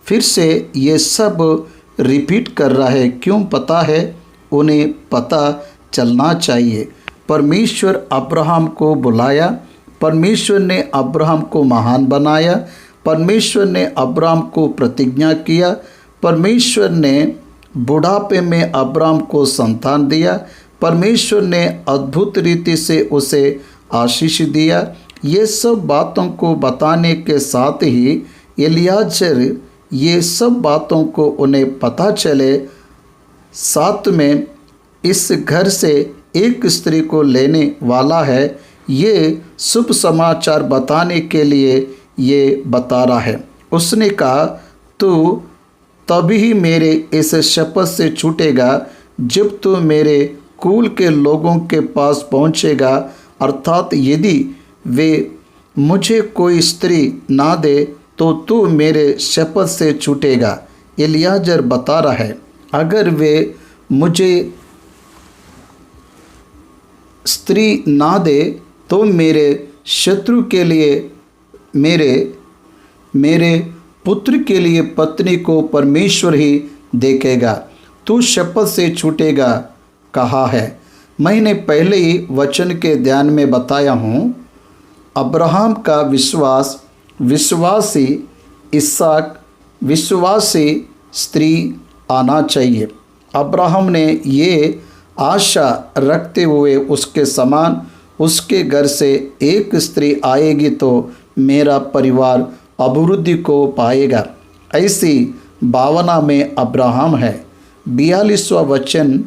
फिर से ये सब रिपीट कर रहा है, क्यों? पता है, उन्हें पता चलना चाहिए। परमेश्वर अब्राहम को बुलाया, परमेश्वर ने अब्राहम को महान बनाया, परमेश्वर ने अब्राहम को प्रतिज्ञा किया, परमेश्वर ने बुढ़ापे में अब्राहम को संतान दिया, परमेश्वर ने अद्भुत रीति से उसे आशीष दिया। ये सब बातों को बताने के साथ ही एलियाजर ये सब बातों को उन्हें पता चले, साथ में इस घर से एक स्त्री को लेने वाला है, ये शुभ समाचार बताने के लिए ये बता रहा है। उसने कहा, तू तभी मेरे इस शपथ से छूटेगा जब तू मेरे कुल के लोगों के पास पहुँचेगा, अर्थात यदि वे मुझे कोई स्त्री ना दे तो तू मेरे शपथ से छूटेगा। एलियाजर बता रहा है, अगर वे मुझे स्त्री ना दे तो मेरे शत्रु के लिए मेरे पुत्र के लिए पत्नी को परमेश्वर ही देखेगा। तू शपथ से छूटेगा कहा है। मैंने पहले ही वचन के ध्यान में बताया हूँ, अब्राहम का विश्वास, विश्वासी इसहाक, विश्वासी स्त्री आना चाहिए। अब्राहम ने ये आशा रखते हुए उसके समान उसके घर से एक स्त्री आएगी तो मेरा परिवार अभिवृद्धि को पाएगा, ऐसी भावना में अब्राहम है। 42वां वचन,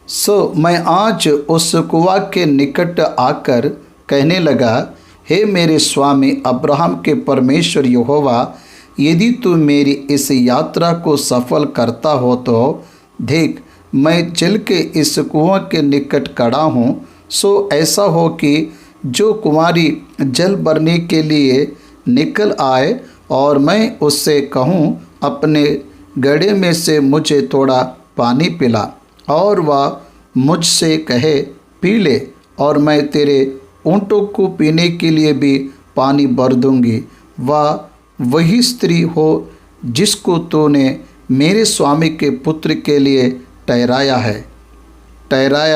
सो मैं आज उस कुआं के निकट आकर कहने लगा, हे मेरे स्वामी अब्राहम के परमेश्वर यहोवा, यदि तू मेरी इस यात्रा को सफल करता हो तो देख, मैं जल के इस कुआं के निकट खड़ा हूँ। सो ऐसा हो कि जो कुमारी जल भरने के लिए निकल आए और मैं उससे कहूँ, अपने गड्ढे में से मुझे थोड़ा पानी पिला, और वह मुझसे कहे, पी ले, और मैं तेरे ऊँटों को पीने के लिए भी पानी भर दूँगी। वह वही स्त्री हो जिसको तूने मेरे स्वामी के पुत्र के लिए ठहराया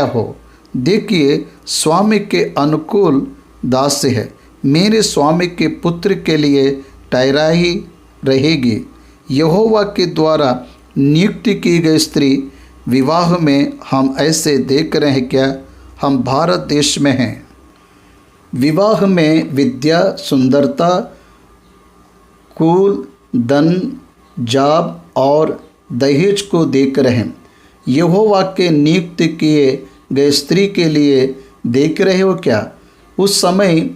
हो। देखिए, स्वामी के अनुकूल दास्य है, मेरे स्वामी के पुत्र के लिए ठहराई रहेगी। यहोवा के द्वारा नियुक्त की गई स्त्री विवाह में हम ऐसे देख रहे हैं क्या? हम भारत देश में हैं। विवाह में विद्या, सुंदरता, कुल, धन, जाब और दहेज को देख रहे हैं। यहोवा के नियुक्त किए गए स्त्री के लिए देख रहे हो क्या? उस समय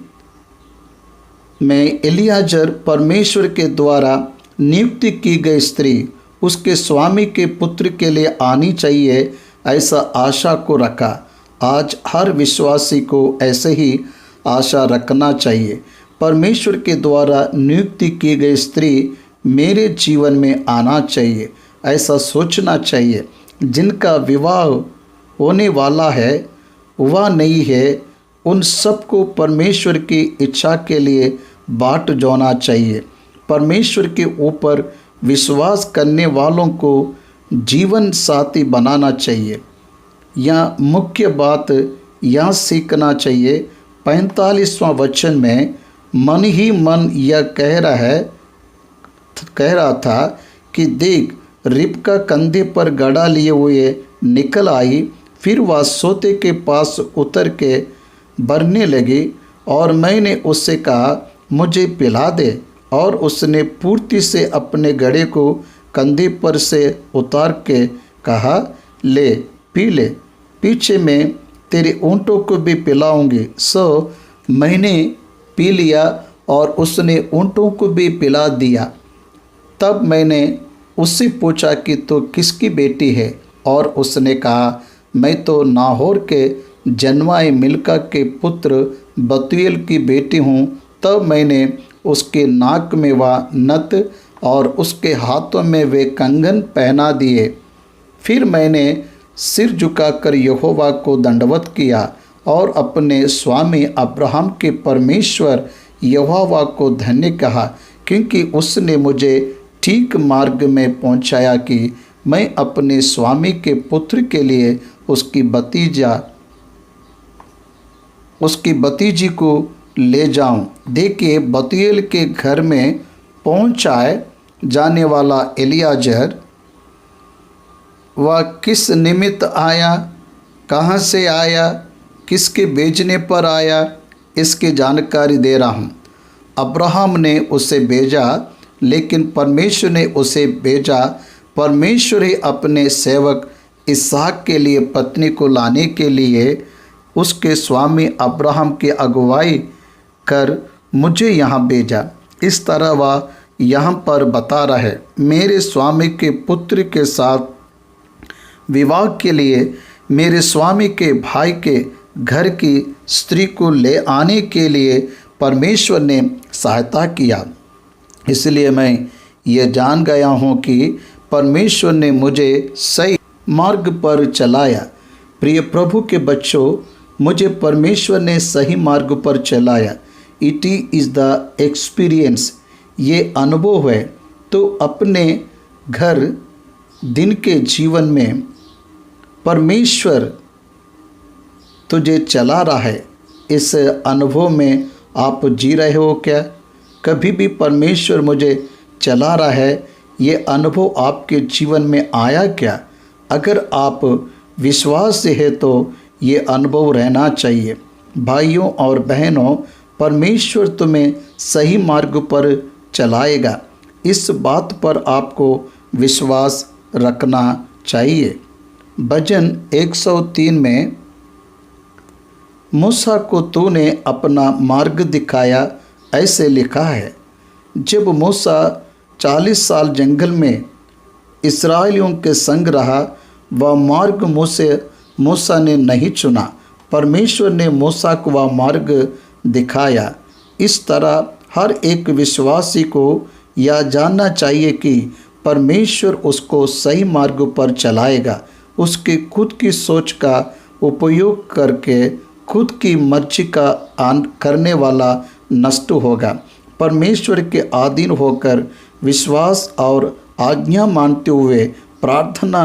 में एलियाजर परमेश्वर के द्वारा नियुक्त की गई स्त्री उसके स्वामी के पुत्र के लिए आनी चाहिए, ऐसा आशा को रखा। आज हर विश्वासी को ऐसे ही आशा रखना चाहिए। परमेश्वर के द्वारा नियुक्त की गई स्त्री मेरे जीवन में आना चाहिए, ऐसा सोचना चाहिए। जिनका विवाह होने वाला है, वह नहीं है, उन सबको परमेश्वर की इच्छा के लिए बाट जोड़ना चाहिए। परमेश्वर के ऊपर विश्वास करने वालों को जीवन साथी बनाना चाहिए। यह मुख्य बात यहाँ सीखना चाहिए। 45वां वचन में मन ही मन यह कह रहा था कि देख, रिबका कंधे पर गड़ा लिए हुए निकल आई। फिर वह सोते के पास उतर के भरने लगी और मैंने उससे कहा, मुझे पिला दे, और उसने पूर्ति से अपने घड़े को कंधे पर से उतार के कहा, ले, पी ले, पीछे मैं तेरे ऊँटों को भी पिलाऊंगी। सो मैंने पी लिया और उसने ऊँटों को भी पिला दिया। तब मैंने उससे पूछा कि तू किसकी बेटी है? और उसने कहा, मैं तो नाहोर के जन्माए मिल्का के पुत्र बतूएल की बेटी हूँ। तब मैंने उसके नाक में वह नथ और उसके हाथों में वे कंगन पहना दिए। फिर मैंने सिर झुकाकर यहोवा को दंडवत किया और अपने स्वामी अब्राहम के परमेश्वर यहोवा को धन्य कहा, क्योंकि उसने मुझे ठीक मार्ग में पहुंचाया कि मैं अपने स्वामी के पुत्र के लिए उसकी भतीजी को ले जाऊं। देखिए, बतूएल के घर में पहुंचाए जाने वाला एलियाजर वह किस निमित्त आया, कहाँ से आया, किसके भेजने पर आया, इसकी जानकारी दे रहा हूँ। अब्राहम ने उसे भेजा, लेकिन परमेश्वर ने उसे भेजा। परमेश्वर ही अपने सेवक इसहाक के लिए पत्नी को लाने के लिए उसके स्वामी अब्राहम की अगुवाई कर मुझे यहाँ भेजा। इस तरह वह यहाँ पर बता रहा है, मेरे स्वामी के पुत्र के साथ विवाह के लिए मेरे स्वामी के भाई के घर की स्त्री को ले आने के लिए परमेश्वर ने सहायता किया। इसलिए मैं ये जान गया हूँ कि परमेश्वर ने मुझे सही मार्ग पर चलाया। प्रिय प्रभु के बच्चों, मुझे परमेश्वर ने सही मार्ग पर चलाया। इट इज़ द एक्सपीरियंस, ये अनुभव है। तो अपने घर दिन के जीवन में परमेश्वर तुझे चला रहा है, इस अनुभव में आप जी रहे हो क्या? कभी भी परमेश्वर मुझे चला रहा है, ये अनुभव आपके जीवन में आया क्या? अगर आप विश्वास से है तो ये अनुभव रहना चाहिए। भाइयों और बहनों, परमेश्वर तुम्हें सही मार्ग पर चलाएगा, इस बात पर आपको विश्वास रखना चाहिए। भजन 103 में मूसा को तूने अपना मार्ग दिखाया, ऐसे लिखा है। जब मूसा 40 साल जंगल में इस्राएलियों के संग रहा, वह मार्ग मूसा ने नहीं चुना, परमेश्वर ने मूसा को वह मार्ग दिखाया। इस तरह हर एक विश्वासी को यह जानना चाहिए कि परमेश्वर उसको सही मार्ग पर चलाएगा। उसकी खुद की सोच का उपयोग करके खुद की मर्जी का करने वाला नष्ट होगा। परमेश्वर के अधीन होकर विश्वास और आज्ञा मानते हुए प्रार्थना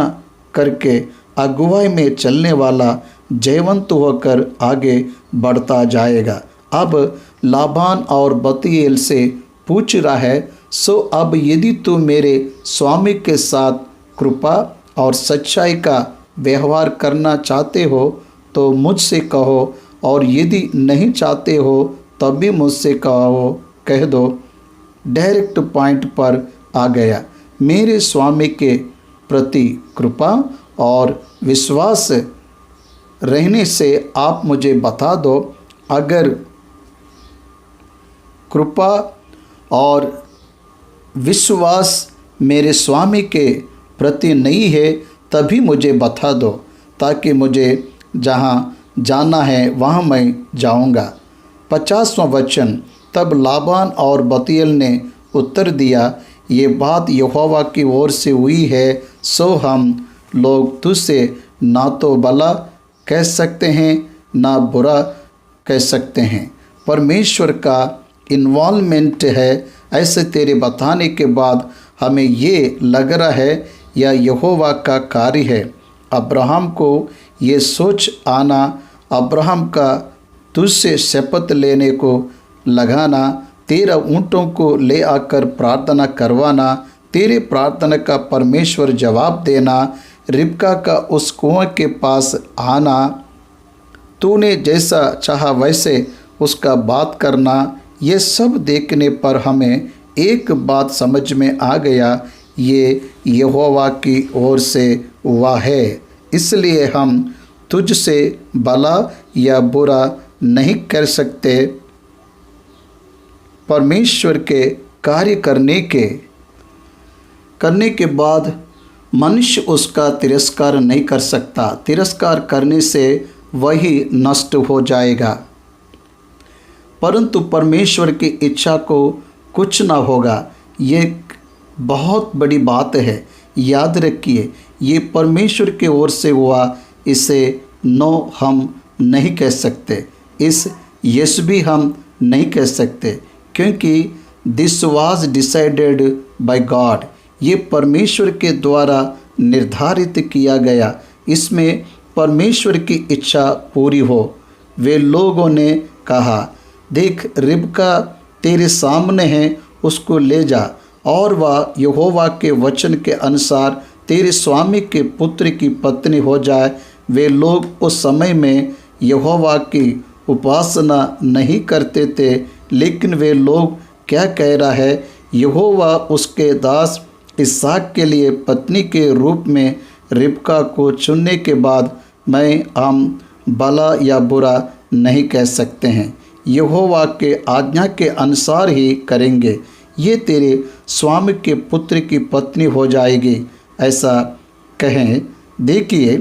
करके अगुवाई में चलने वाला जयवंत होकर आगे बढ़ता जाएगा। अब लाबान और बतूएल से पूछ रहा है, सो अब यदि तू मेरे स्वामी के साथ कृपा और सच्चाई का व्यवहार करना चाहते हो तो मुझसे कहो, और यदि नहीं चाहते हो तब भी मुझसे कह दो। डायरेक्ट पॉइंट पर आ गया। मेरे स्वामी के प्रति कृपा और विश्वास रहने से आप मुझे बता दो। अगर कृपा और विश्वास मेरे स्वामी के प्रति नहीं है तभी मुझे बता दो, ताकि मुझे जहाँ जाना है वहाँ मैं जाऊँगा। 50वां वचन, तब लाबान और बतूएल ने उत्तर दिया, ये बात यहोवा की ओर से हुई है, सो हम लोग तुझसे ना तो भला कह सकते हैं ना बुरा कह सकते हैं। परमेश्वर का इन्वॉल्वमेंट है। ऐसे तेरे बताने के बाद हमें ये लग रहा है यह यहोवा का कार्य है। अब्राहम को ये सोच आना, अब्राहम का तुझसे शपथ लेने को लगाना, तेरा ऊँटों को ले आकर प्रार्थना करवाना, तेरे प्रार्थना का परमेश्वर जवाब देना, रिबका का उस कुआं के पास आना, तूने जैसा चाहा वैसे उसका बात करना, ये सब देखने पर हमें एक बात समझ में आ गया, ये यहोवा की ओर से हुआ है। इसलिए हम तुझसे भला या बुरा नहीं कर सकते। परमेश्वर के कार्य करने के बाद मनुष्य उसका तिरस्कार नहीं कर सकता। तिरस्कार करने से वही नष्ट हो जाएगा, परंतु परमेश्वर की इच्छा को कुछ ना होगा। ये बहुत बड़ी बात है, याद रखिए। ये परमेश्वर की ओर से हुआ, इसे नो हम नहीं कह सकते, इस यस भी हम नहीं कह सकते, क्योंकि this was decided by God. ये परमेश्वर के द्वारा निर्धारित किया गया। इसमें परमेश्वर की इच्छा पूरी हो। वे लोगों ने कहा, देख रिबका तेरे सामने है, उसको ले जा, और वह यहोवा के वचन के अनुसार तेरे स्वामी के पुत्र की पत्नी हो जाए। वे लोग उस समय में यहोवा की उपासना नहीं करते थे, लेकिन वे लोग क्या कह रहा है, यहोवा उसके दास इसहाक के लिए पत्नी के रूप में रिबका को चुनने के बाद हम भला या बुरा नहीं कह सकते हैं, यहोवा के आज्ञा के अनुसार ही करेंगे। ये तेरे स्वामी के पुत्र की पत्नी हो जाएगी, ऐसा कहें। देखिए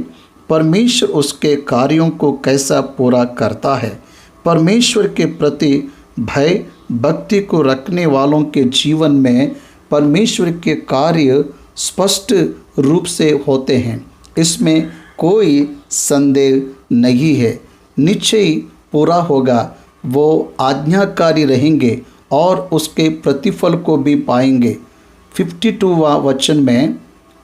परमेश्वर उसके कार्यों को कैसा पूरा करता है। परमेश्वर के प्रति भय भक्ति को रखने वालों के जीवन में परमेश्वर के कार्य स्पष्ट रूप से होते हैं, इसमें कोई संदेह नहीं है। निश्चय पूरा होगा। वो आज्ञाकारी रहेंगे और उसके प्रतिफल को भी पाएंगे। 52वां वचन में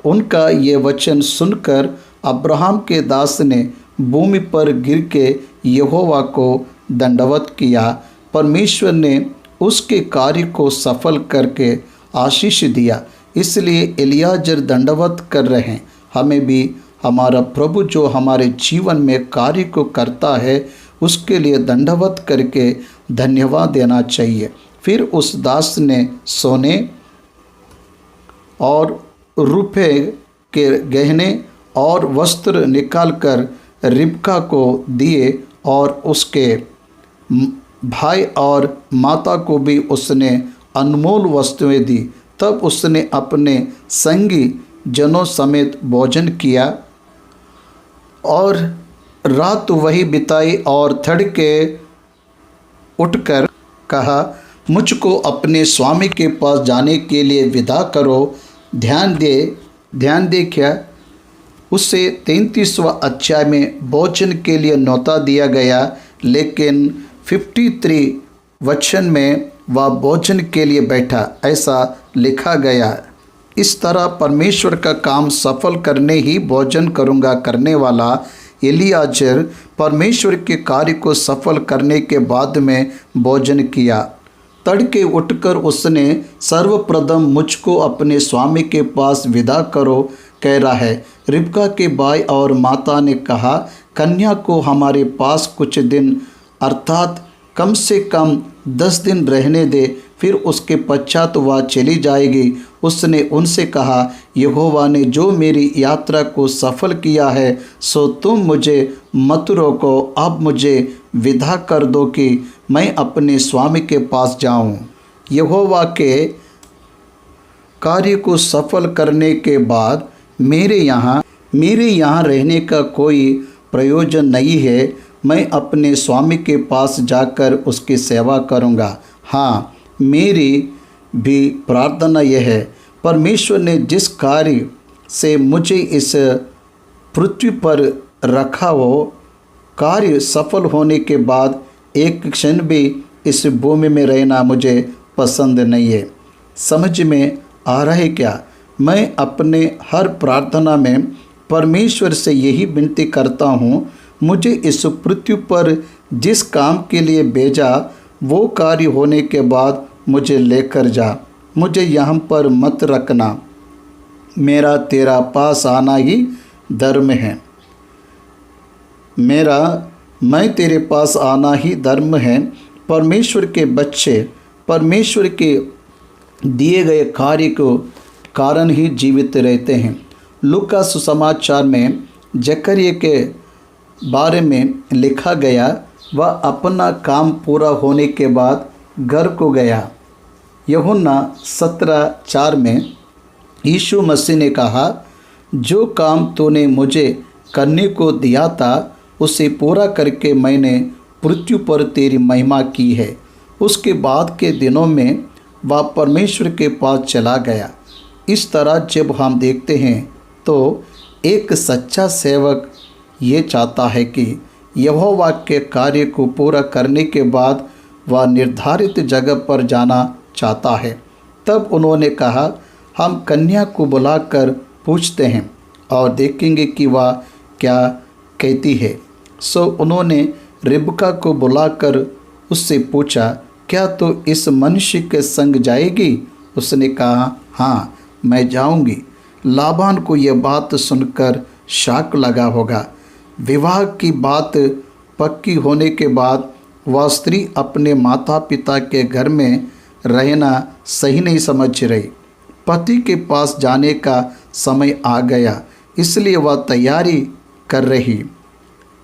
उनका ये वचन सुनकर अब्राहम के दास ने भूमि पर गिर के यहोवा को दंडवत किया। परमेश्वर ने उसके कार्य को सफल करके आशीष दिया। इसलिए एलियाजर दंडवत कर रहे हैं। हमें भी हमारा प्रभु जो हमारे जीवन में कार्य को करता है, उसके लिए दंडवत करके धन्यवाद देना चाहिए। फिर उस दास ने सोने और रुपये के गहने और वस्त्र निकालकर रिबका को दिए और उसके भाई और माता को भी उसने अनमोल वस्तुएं दी। तब उसने अपने संगी जनों समेत भोजन किया और रात वही बिताई और तड़के उठकर कहा, मुझको अपने स्वामी के पास जाने के लिए विदा करो। ध्यान दे क्या उससे 33वां अध्याय में भोजन के लिए न्योता दिया गया, लेकिन 53 वचन में वह भोजन के लिए बैठा, ऐसा लिखा गया। इस तरह परमेश्वर का काम सफल करने ही भोजन करूँगा करने वाला एलियाजर परमेश्वर के कार्य को सफल करने के बाद में भोजन किया। तड़के उठकर उसने सर्वप्रथम मुझको अपने स्वामी के पास विदा करो कह रहा है। रिबका के भाई और माता ने कहा, कन्या को हमारे पास कुछ दिन अर्थात कम से कम 10 दिन रहने दे, फिर उसके पश्चात वह चली जाएगी। उसने उनसे कहा, यहोवा ने जो मेरी यात्रा को सफल किया है, सो तुम मुझे मत रोको। अब मुझे विदा कर दो कि मैं अपने स्वामी के पास जाऊं। यहोवा के कार्य को सफल करने के बाद मेरे यहाँ रहने का कोई प्रयोजन नहीं है। मैं अपने स्वामी के पास जाकर उसकी सेवा करूँगा। हाँ, मेरी भी प्रार्थना यह है, परमेश्वर ने जिस कार्य से मुझे इस पृथ्वी पर रखा, वो कार्य सफल होने के बाद एक क्षण भी इस भूमि में रहना मुझे पसंद नहीं है। समझ में आ रहा है क्या? मैं अपने हर प्रार्थना में परमेश्वर से यही विनती करता हूँ, मुझे इस पृथ्वी पर जिस काम के लिए भेजा, वो कार्य होने के बाद मुझे लेकर जा। मुझे यहाँ पर मत रखना। मेरा तेरा पास आना ही धर्म है। मैं तेरे पास आना ही धर्म है। परमेश्वर के बच्चे परमेश्वर के दिए गए कार्य को कारण ही जीवित रहते हैं। लूका सुसमाचार में जकरिया के बारे में लिखा गया, वह अपना काम पूरा होने के बाद घर को गया। यूहन्ना 17:4 में यीशु मसीह ने कहा, जो काम तूने मुझे करने को दिया था उसे पूरा करके मैंने पृथ्वी पर तेरी महिमा की है। उसके बाद के दिनों में वह परमेश्वर के पास चला गया। इस तरह जब हम देखते हैं तो एक सच्चा सेवक ये चाहता है कि यहोवा के कार्य को पूरा करने के बाद वह निर्धारित जगह पर जाना चाहता है। तब उन्होंने कहा, हम कन्या को बुलाकर पूछते हैं और देखेंगे कि वह क्या कहती है। सो उन्होंने रिबका को बुलाकर उससे पूछा, क्या तो इस मनुष्य के संग जाएगी? उसने कहा, हाँ, मैं जाऊंगी। लाबान को यह बात सुनकर शॉक लगा होगा। विवाह की बात पक्की होने के बाद वह स्त्री अपने माता पिता के घर में रहना सही नहीं समझ रही। पति के पास जाने का समय आ गया, इसलिए वह तैयारी कर रही।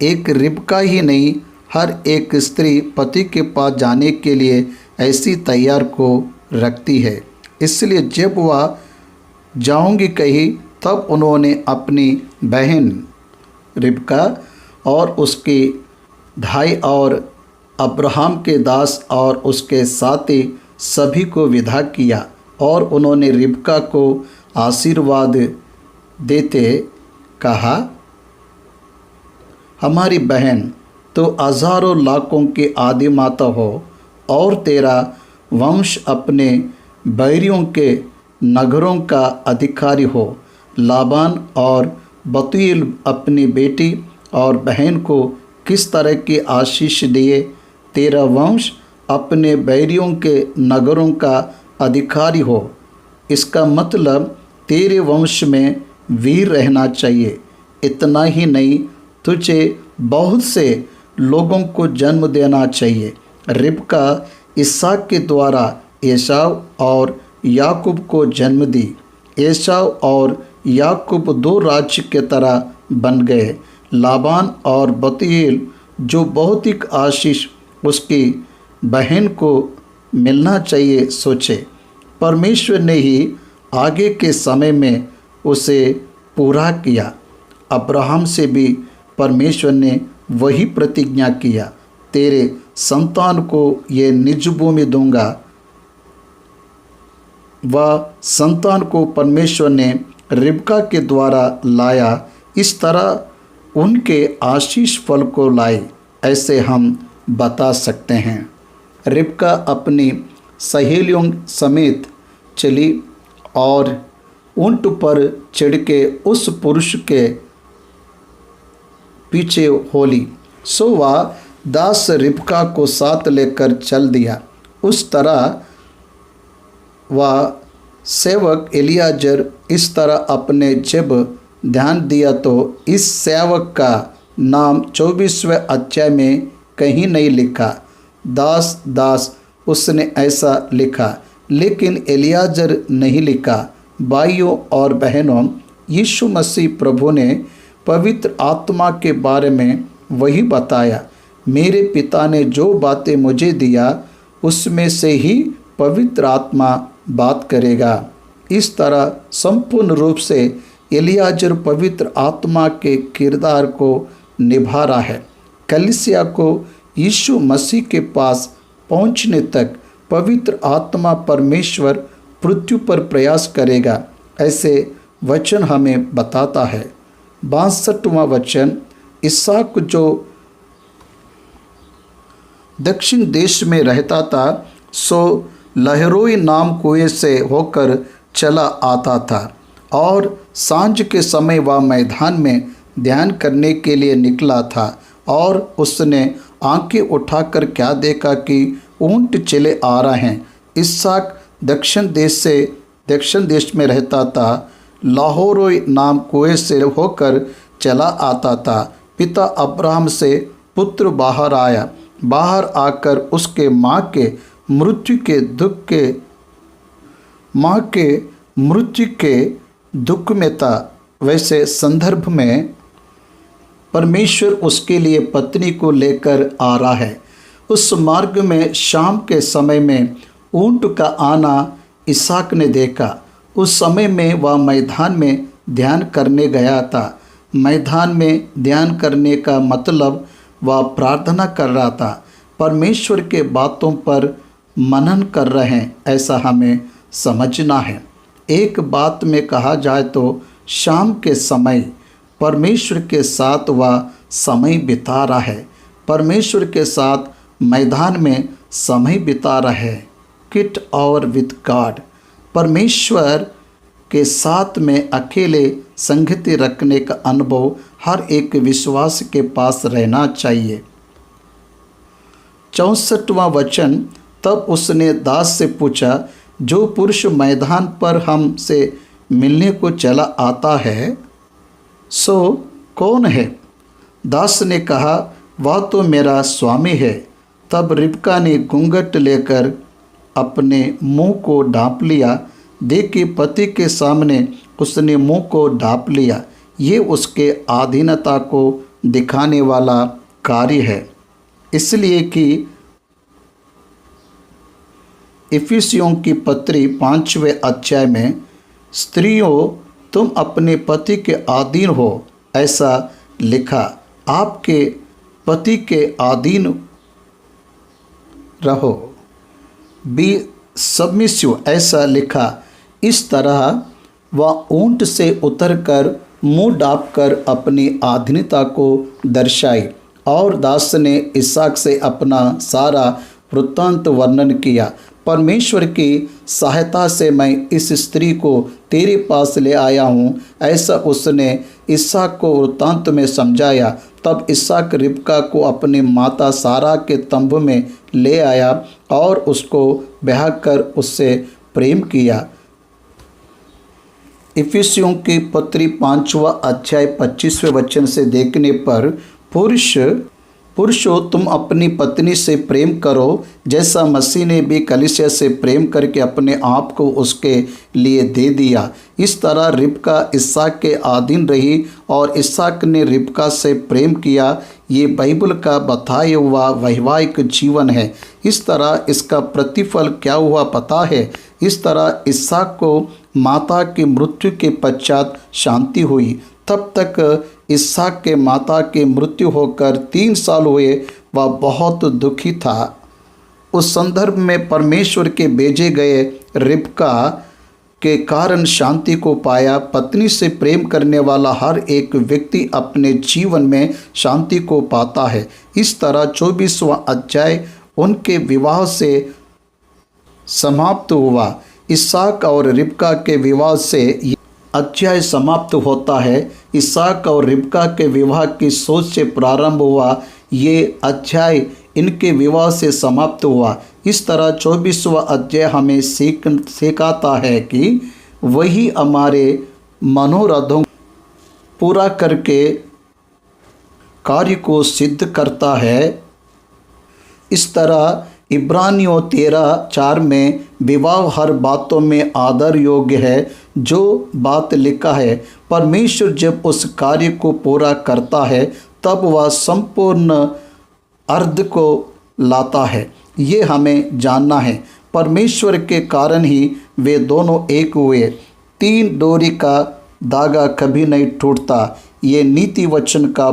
एक रिबका ही नहीं, हर एक स्त्री पति के पास जाने के लिए ऐसी तैयार को रखती है। इसलिए जब वह जाऊंगी कही, तब उन्होंने अपनी बहन रिबका और उसके भाई और अब्राहम के दास और उसके साथी सभी को विदा किया और उन्होंने रिबका को आशीर्वाद देते कहा, हमारी बहन तो हजारों लाखों की आदि माता हो और तेरा वंश अपने बैरियों के नगरों का अधिकारी हो। लाबान और बतूएल अपनी बेटी और बहन को किस तरह की आशीष दिए, तेरा वंश अपने बैरियों के नगरों का अधिकारी हो। इसका मतलब तेरे वंश में वीर रहना चाहिए। इतना ही नहीं, तुझे बहुत से लोगों को जन्म देना चाहिए। रिबका इसहाक के द्वारा एसाव और याकूब को जन्म दी। एसाव और याकूब दो राज्य के तरह बन गए। लाबान और बतूएल जो भौतिक आशीष उसकी बहन को मिलना चाहिए सोचे, परमेश्वर ने ही आगे के समय में उसे पूरा किया। अब्राहम से भी परमेश्वर ने वही प्रतिज्ञा किया, तेरे संतान को ये निज भूमि दूंगा। वह संतान को परमेश्वर ने रिबका के द्वारा लाया। इस तरह उनके आशीष फल को लाई, ऐसे हम बता सकते हैं। रिबका अपनी सहेलियों समेत चली और ऊंट पर चढ़ के उस पुरुष के पीछे होली। सो वह दास रिबका को साथ लेकर चल दिया। उस तरह वह सेवक एलियाजर इस तरह अपने जब ध्यान दिया तो इस सेवक का नाम 24वें अध्याय में कहीं नहीं लिखा। दास दास उसने ऐसा लिखा, लेकिन एलियाजर नहीं लिखा। भाइयों और बहनों, यीशु मसीह प्रभु ने पवित्र आत्मा के बारे में वही बताया। मेरे पिता ने जो बातें मुझे दिया उसमें से ही पवित्र आत्मा बात करेगा। इस तरह संपूर्ण रूप से एलियाजर पवित्र आत्मा के किरदार को निभा रहा है। कलीसिया को यीशु मसीह के पास पहुंचने तक पवित्र आत्मा परमेश्वर पृथ्वी पर प्रयास करेगा, ऐसे वचन हमें बताता है। 62वां वचन, इसहाक जो दक्षिण देश में रहता था सो लहरोई नाम कुएं से होकर चला आता था और सांझ के समय वह मैदान में ध्यान करने के लिए निकला था और उसने आंखें उठाकर क्या देखा कि ऊंट चले आ रहे हैं। इसहाक दक्षिण देश में रहता था। लाहोरोई नाम कुएं से होकर चला आता था। पिता अब्राहम से पुत्र बाहर आया। बाहर आकर उसके माँ के मृत्यु के दुख में था। वैसे संदर्भ में परमेश्वर उसके लिए पत्नी को लेकर आ रहा है। उस मार्ग में शाम के समय में ऊंट का आना इसहाक ने देखा। उस समय में वह मैदान में ध्यान करने गया था। मैदान में ध्यान करने का मतलब वह प्रार्थना कर रहा था, परमेश्वर के बातों पर मनन कर रहे हैं, ऐसा हमें समझना है। एक बात में कहा जाए तो शाम के समय परमेश्वर के साथ वह समय बिता रहा है, परमेश्वर के साथ मैदान में समय बिता रहा है। किट और विद गॉड, परमेश्वर के साथ में अकेले संगति रखने का अनुभव हर एक विश्वास के पास रहना चाहिए। 64वां वचन, तब उसने दास से पूछा, जो पुरुष मैदान पर हमसे मिलने को चला आता है सो कौन है? दास ने कहा, वह तो मेरा स्वामी है। तब रिबका ने घूंघट लेकर अपने मुंह को ढांप लिया। देखिए, पति के सामने उसने मुंह को ढांप लिया। ये उसके अधीनता को दिखाने वाला कार्य है, इसलिए कि इफिसियों की पत्री 5वें अध्याय में, स्त्रियों तुम अपने पति के अधीन हो, ऐसा लिखा। आपके पति के अधीन रहो, बी सबमिसिव, ऐसा लिखा। इस तरह वह ऊंट से उतरकर मुंह ढांपकर अपनी अधीनता को दर्शाई और दास ने इसहाक से अपना सारा वृत्तांत वर्णन किया। परमेश्वर की सहायता से मैं इस स्त्री को तेरे पास ले आया हूँ, ऐसा उसने इसहाक को वृत्तांत में समझाया। तब इसहाक रिबका को अपनी माता सारा के तंबू में ले आया और उसको ब्याह कर उससे प्रेम किया। इफिसियों की पत्री 5वां अध्याय 25वें वचन से देखने पर, पुरुषों तुम अपनी पत्नी से प्रेम करो, जैसा मसीह ने भी कलीसिया से प्रेम करके अपने आप को उसके लिए दे दिया। इस तरह रिबका इसहाक के अधीन रही और इसहाक ने रिबका से प्रेम किया। ये बाइबल का बताया हुआ वैवाहिक जीवन है। इस तरह इसका प्रतिफल क्या हुआ पता है? इस तरह इसहाक को माता की मृत्यु के पश्चात शांति हुई। तब तक इसहाक के माता की मृत्यु होकर 3 साल हुए। वह बहुत दुखी था। उस संदर्भ में परमेश्वर के भेजे गए रिबका के कारण शांति को पाया। पत्नी से प्रेम करने वाला हर एक व्यक्ति अपने जीवन में शांति को पाता है। इस तरह 24वां अध्याय उनके विवाह से समाप्त हुआ। इसहाक और रिबका के विवाह से अध्याय समाप्त होता है। इसहाक और रिबका के विवाह की सोच से प्रारंभ हुआ, ये अध्याय इनके विवाह से समाप्त हुआ। इस तरह 24वां अध्याय हमें सिखाता है कि वही हमारे मनोरथों पूरा करके कार्य को सिद्ध करता है। इस तरह इब्रानियों 13:4 में विवाह हर बातों में आदर योग्य है। जो बात लिखा है, परमेश्वर जब उस कार्य को पूरा करता है तब वह संपूर्ण अर्थ को लाता है। ये हमें जानना है। परमेश्वर के कारण ही वे दोनों एक हुए। 3 डोरी का धागा कभी नहीं टूटता। ये नीति वचन का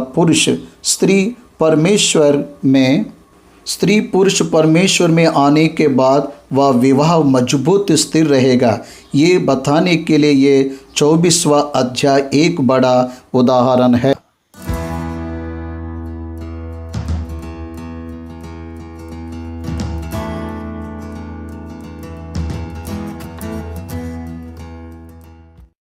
स्त्री पुरुष परमेश्वर में आने के बाद वह विवाह मजबूत स्थिर रहेगा। ये बताने के लिए ये 24वां अध्याय एक बड़ा उदाहरण है।